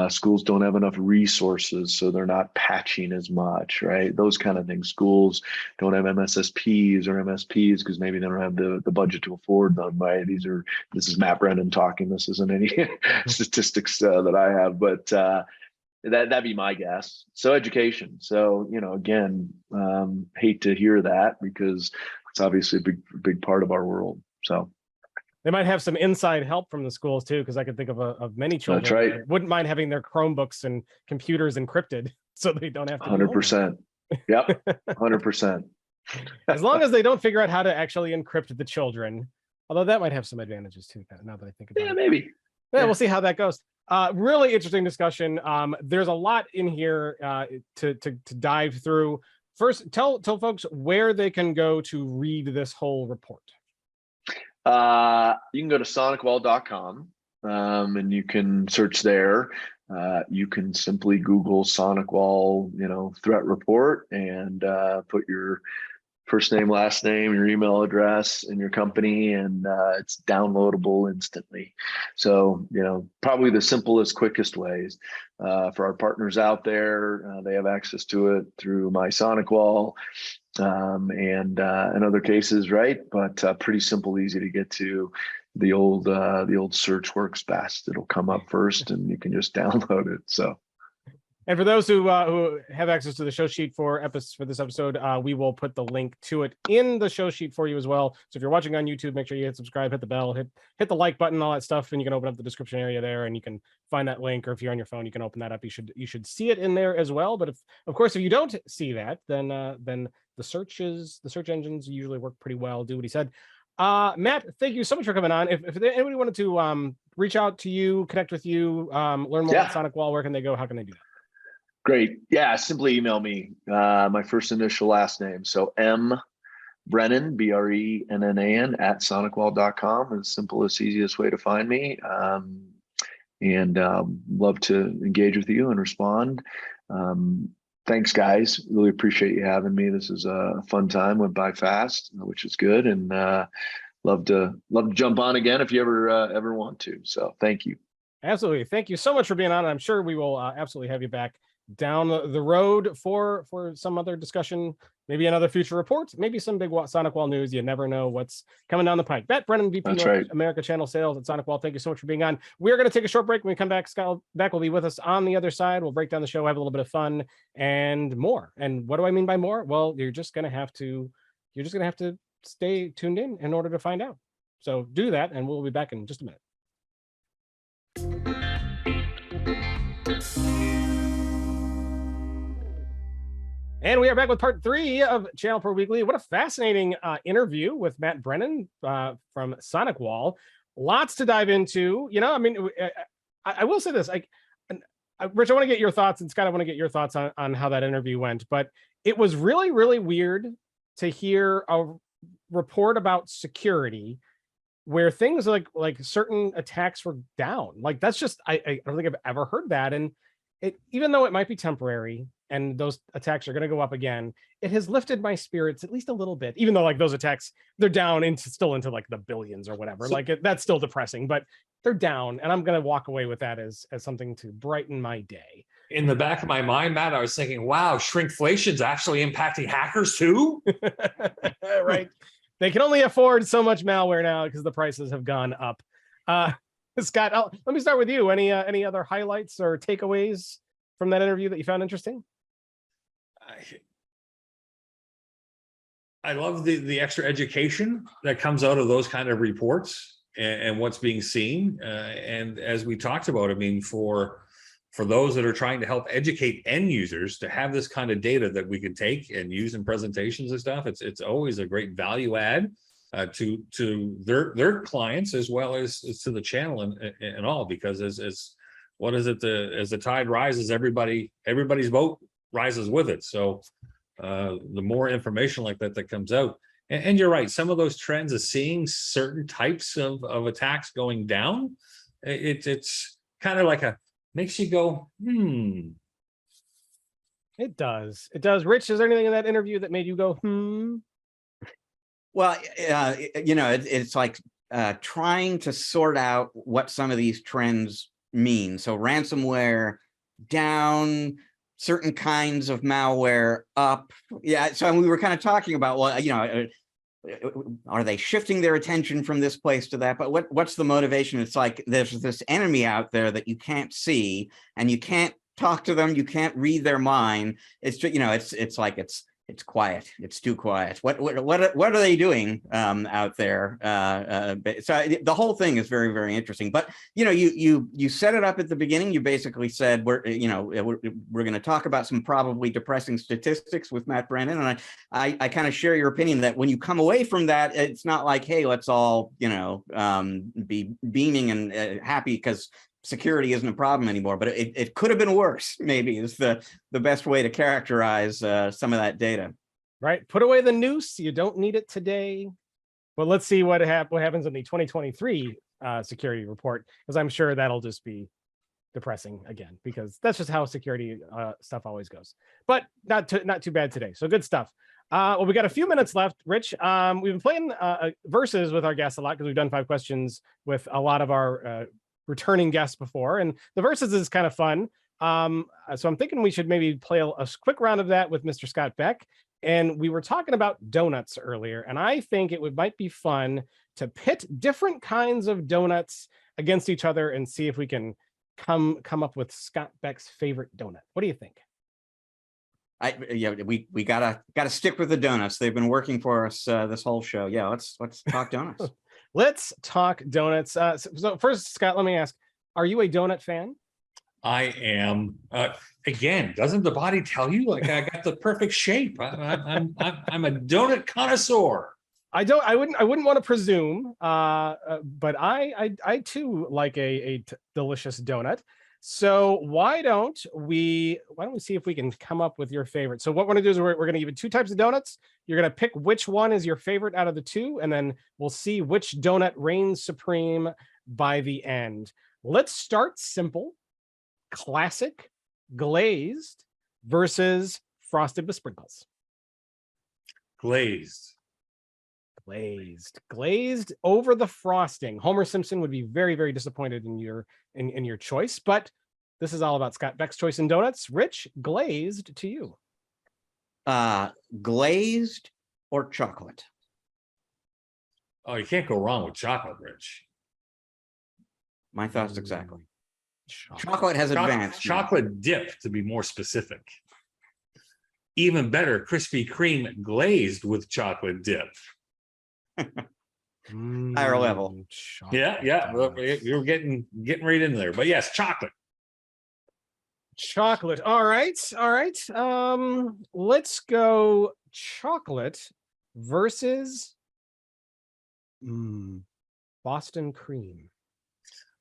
schools don't have enough resources, so they're not patching as much, right? Those kind of things. Schools don't have MSSPs or MSPs because maybe they don't have the budget to afford them, right? This is Matt Brennan talking. This isn't any statistics that I have, but that'd be my guess. So education. So, again, hate to hear that because it's obviously a big part of our world. So they might have some inside help from the schools too, because I could think of many children That's right. that wouldn't mind having their Chromebooks and computers encrypted so they don't have to. 100%. Yep, 100%. As long as they don't figure out how to actually encrypt the children, although that might have some advantages too. Now that I think about it, maybe. Yeah, we'll see how that goes. Really interesting discussion. There's a lot in here to dive through. First, tell folks where they can go to read this whole report. You can go to SonicWall.com and you can search there. You can simply Google SonicWall, threat report, and put your first name, last name, your email address, and your company, and it's downloadable instantly. So, probably the simplest, quickest ways for our partners out there. They have access to it through my SonicWall and in other cases, right? But pretty simple, easy to get to. The old search works best. It'll come up first, and you can just download it. So. And for those who have access to the show sheet for this episode, we will put the link to it in the show sheet for you as well. So if you're watching on YouTube, make sure you hit subscribe, hit the bell, hit the like button, all that stuff, and you can open up the description area there, and you can find that link. Or if you're on your phone, you can open that up. You should see it in there as well. But if you don't see that, then the search engines usually work pretty well. Do what he said. Matt, thank you so much for coming on. If anybody wanted to reach out to you, connect with you, learn more about SonicWall, where can they go? How can they do that? Great. Yeah, simply email me. My first initial last name. So M Brennan, BRENNAN at SonicWall.com is simplest, easiest way to find me. And love to engage with you and respond. Thanks, guys. Really appreciate you having me. This is a fun time. Went by fast, which is good, and love to jump on again if you ever want to. So thank you. Absolutely. Thank you so much for being on. I'm sure we will absolutely have you back down the road for some other discussion, maybe another future report, maybe some big SonicWall news. You never know what's coming down the pike. Matt Brennan, VP North America Channel Sales at SonicWall. Thank you so much for being on. We're going to take a short break. When we come back, Scott Beck will be with us on the other side. We'll break down the show, have a little bit of fun and more. And what do I mean by more? Well, you're just going to have to stay tuned in order to find out. So do that, and we'll be back in just a minute. And we are back with part 3 of ChannelPro Weekly. What a fascinating interview with Matt Brennan from SonicWall. Lots to dive into. You know, I mean, I will say this. Rich, I want to get your thoughts, and Scott, I want to get your thoughts on how that interview went. But it was really, really weird to hear a report about security where things like certain attacks were down. Like, that's just, I don't think I've ever heard that. And even though it might be temporary and those attacks are going to go up again, it has lifted my spirits at least a little bit, even though like those attacks, they're down still into like the billions or whatever. So, that's still depressing, but they're down, and I'm going to walk away with that as something to brighten my day. In the back of my mind, Matt, I was thinking, wow, shrinkflation's actually impacting hackers too. Right. They can only afford so much malware now because the prices have gone up. Scott, let me start with you. Any other highlights or takeaways from that interview that you found interesting? I love the extra education that comes out of those kind of reports and what's being seen. And as we talked about, I mean, for those that are trying to help educate end users to have this kind of data that we can take and use in presentations and stuff, it's always a great value add to their clients as well as to the channel and all, because as what is it, as the tide rises, everybody's boat rises with it. So the more information like that comes out, and you're right, some of those trends of seeing certain types of attacks going down, it's kind of like makes you go, It does. Rich, is there anything in that interview that made you go, Well, you know, it's like trying to sort out what some of these trends mean. So ransomware down, certain kinds of malware up. Yeah. So we were kind of talking about, well, you know, are they shifting their attention from this place to that? But what's the motivation? It's like there's this enemy out there that you can't see, and you can't talk to them. You can't read their mind. It's just, you know, it's like it's quiet. It's too quiet. What are they doing out there? So the whole thing is very, very interesting. But you know, you set it up at the beginning. You basically said we're going to talk about some probably depressing statistics with Matt Brennan, and I kind of share your opinion that when you come away from that, it's not like, hey, let's all be beaming and happy because security isn't a problem anymore, but it could have been worse, maybe, is the best way to characterize some of that data. Right. Put away the noose. You don't need it today. But let's see what happens in the 2023 security report, because I'm sure that'll just be depressing again, because that's just how security stuff always goes. But not too bad today. So good stuff. Well, we got a few minutes left, Rich. We've been playing verses with our guests a lot because we've done 5 questions with a lot of our returning guests before, and the verses is kind of fun. So I'm thinking we should maybe play a quick round of that with Mr. Scott Beck. And we were talking about donuts earlier, and I think it might be fun to pit different kinds of donuts against each other and see if we can come up with Scott Beck's favorite donut. What do you think? We gotta stick with the donuts. They've been working for us this whole show. Yeah, let's talk donuts. Let's talk donuts. So first, Scott, let me ask, are you a donut fan? I am. Again, doesn't the body tell you? Like, I got the perfect shape. I'm a donut connoisseur. I wouldn't want to presume, but I too like a delicious donut. So why don't we see if we can come up with your favorite? So what we're gonna do is we're gonna give you 2 types of donuts. You're gonna pick which one is your favorite out of the 2, and then we'll see which donut reigns supreme by the end. Let's start simple. Classic, glazed versus frosted with sprinkles. Glazed. Glazed over the frosting. Homer Simpson would be very, very disappointed in your choice, but this is all about Scott Beck's choice in donuts. Rich, glazed to you. Glazed or chocolate? Oh, you can't go wrong with chocolate, Rich. My thoughts exactly. Chocolate has advanced. Chocolate dip, to be more specific. Even better, Krispy Kreme glazed with chocolate dip. Higher level. Yeah. You're getting right in there. But yes, chocolate. Chocolate. All right. Let's go chocolate versus Boston cream.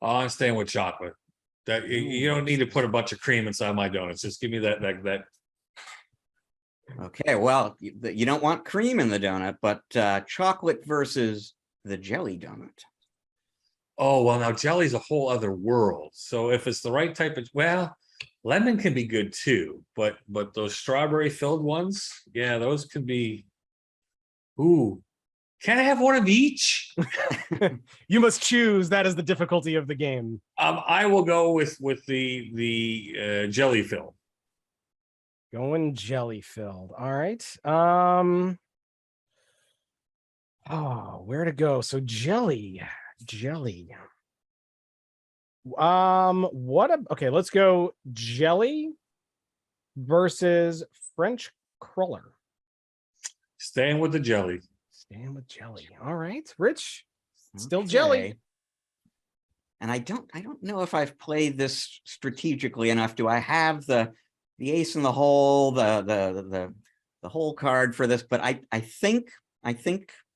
Oh, I'm staying with chocolate. That you don't need to put a bunch of cream inside my donuts. Just give me that. Okay, well, you don't want cream in the donut, but chocolate versus the jelly donut. Oh, well, now jelly's a whole other world. So if it's the right type of, well, lemon can be good too, but those strawberry filled ones, yeah, those can be. Ooh, can I have one of each? You must choose. That is the difficulty of the game. I will go with the jelly filled. Going jelly filled. All right. Oh, where to go? So jelly. Okay, let's go jelly versus French cruller. Staying with the jelly. All right, Rich. Still jelly. And I don't know if I've played this strategically enough. Do I have the ace in the hole, the whole card for this? But I think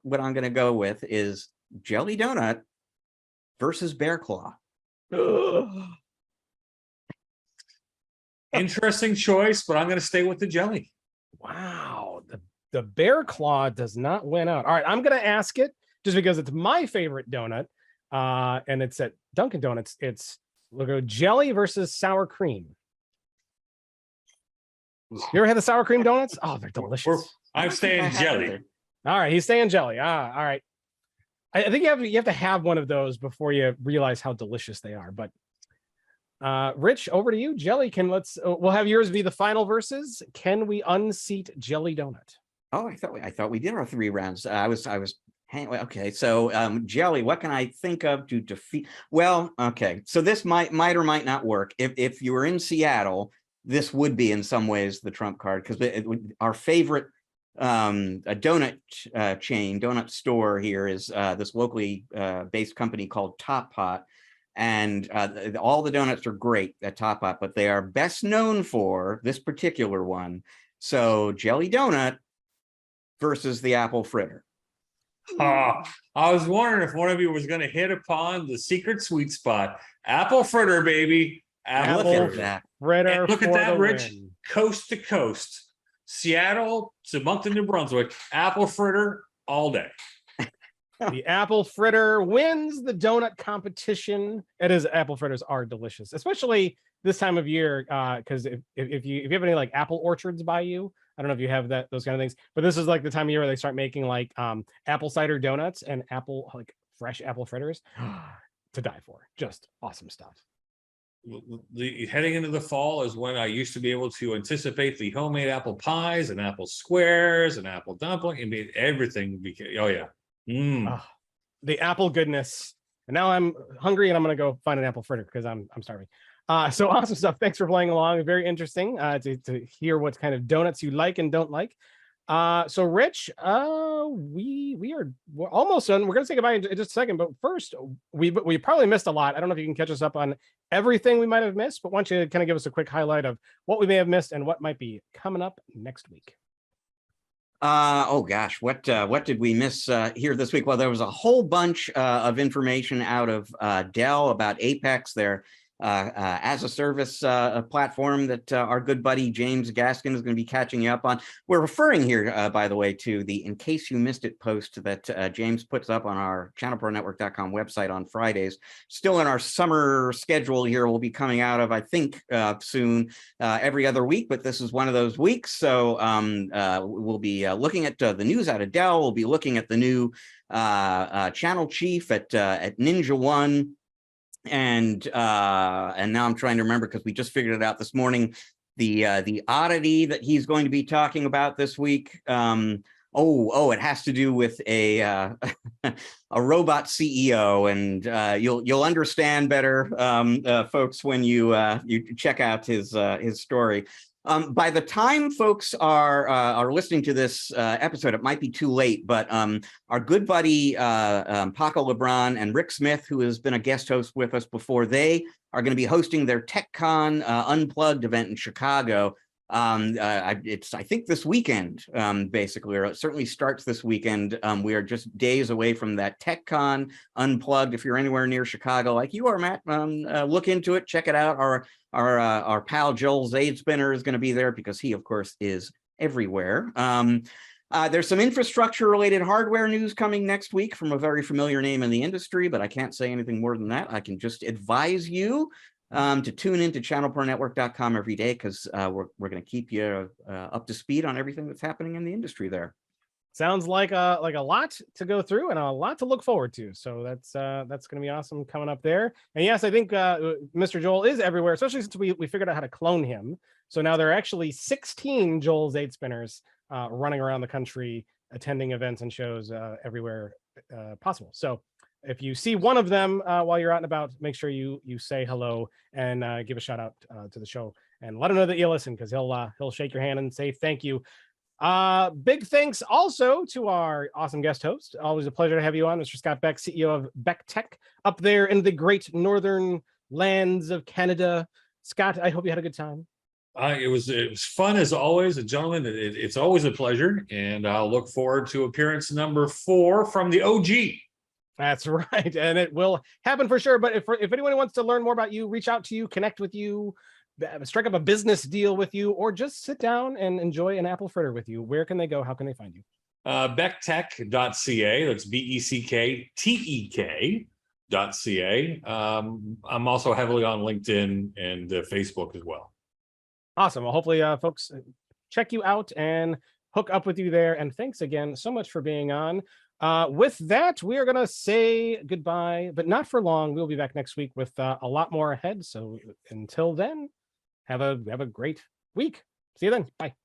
what I'm going to go with is jelly donut versus bear claw. Interesting choice, but I'm going to stay with the jelly. Wow, the bear claw does not win out. All right, I'm going to ask it just because it's my favorite donut, and it's at Dunkin' Donuts. We'll go jelly versus sour cream. You ever had the sour cream donuts? Oh, they're delicious. I'm staying jelly. All right, he's staying jelly. All right. I think you have to have one of those before you realize how delicious they are. But Rich, over to you. Jelly, we'll have yours be the final versus. Can we unseat jelly donut? Oh, I thought we did our 3 rounds. I was okay. So jelly, what can I think of to defeat? Well, okay. So this might or might not work. If you were in Seattle, this would be in some ways the trump card, because our favorite a donut donut store here is this locally based company called Top Pot, and all the donuts are great at Top Pot, but they are best known for this particular one. So jelly donut versus the apple fritter. I was wondering if one of you was going to hit upon the secret sweet spot. Apple fritter, baby. Apple Look at that. Fritter. Look at that, Rich. Win. Coast to coast. Seattle to Moncton, New Brunswick. Apple fritter all day. The apple fritter wins the donut competition. Apple fritters are delicious, especially this time of year. Because if you have any like apple orchards by you, I don't know if you have those kind of things, but this is like the time of year where they start making like apple cider donuts and fresh apple fritters to die for. Just awesome stuff. Heading into the fall is when I used to be able to anticipate the homemade apple pies and apple squares and apple dumpling. I mean, everything became, oh yeah. The apple goodness. And now I'm hungry and I'm going to go find an apple fritter because I'm starving. So awesome stuff. Thanks for playing along. Very interesting to hear what kind of donuts you like and don't like. So Rich, we're almost done. We're going to say goodbye in just a second, but first we probably missed a lot. I don't know if you can catch us up on everything we might have missed, but why don't you kind of give us a quick highlight of what we may have missed and what might be coming up next week? Oh gosh, what did we miss here this week? Well, there was a whole bunch of information out of Dell about Apex, their as a service platform that our good buddy James Gaskin is going to be catching you up on. We're referring here, by the way, to the In Case You Missed It post that James puts up on our ChannelProNetwork.com website on Fridays. Still in our summer schedule here, we'll be coming out of, I think, soon, every other week, but this is one of those weeks. So we'll be looking at the news out of Dell. We'll be looking at the new channel chief at Ninja One. And now I'm trying to remember, because we just figured it out this morning, the oddity that he's going to be talking about this week. It has to do with a a robot CEO, and you'll understand better, folks, when you check out his story. By the time folks are listening to this episode, it might be too late, but our good buddy Paco Lebron and Rick Smith, who has been a guest host with us before, they are going to be hosting their TechCon Unplugged event in Chicago. It's, I think, this weekend, basically, or it certainly starts this weekend. We are just days away from that TechCon Unplugged. If you're anywhere near Chicago, like you are, Matt, look into it, check it out. Our pal Joel Zadespinner is going to be there, because he, of course, is everywhere. There's some infrastructure-related hardware news coming next week from a very familiar name in the industry, but I can't say anything more than that. I can just advise you to tune into ChannelProNetwork.com every day, because we're going to keep you up to speed on everything that's happening in the industry there. Sounds like a lot to go through and a lot to look forward to. So that's going to be awesome coming up there. And yes, I think Mr. Joel is everywhere, especially since we figured out how to clone him. So now there are actually 16 Joel Zadespinners running around the country, attending events and shows everywhere possible. So if you see one of them while you're out and about, make sure you say hello and give a shout out to the show, and let him know that you listen, because he'll shake your hand and say thank you. Big thanks also to our awesome guest host. Always a pleasure to have you on, Mr. Scott Beck, CEO of BeckTek, up there in the great northern lands of Canada. Scott, I hope you had a good time. It was fun as always, gentlemen. It's always a pleasure, and I'll look forward to appearance number 4 from the OG. That's right, and it will happen for sure. But if anyone wants to learn more about you, reach out to you, connect with you, strike up a business deal with you, or just sit down and enjoy an apple fritter with you, where can they go? How can they find you? BeckTek.ca. That's BeckTek.ca. I'm also heavily on LinkedIn and Facebook as well. Awesome. Well, hopefully folks check you out and hook up with you there. And thanks again so much for being on. With that, we are going to say goodbye, but not for long. We'll be back next week with a lot more ahead. So until then, have a great week. See you then. Bye.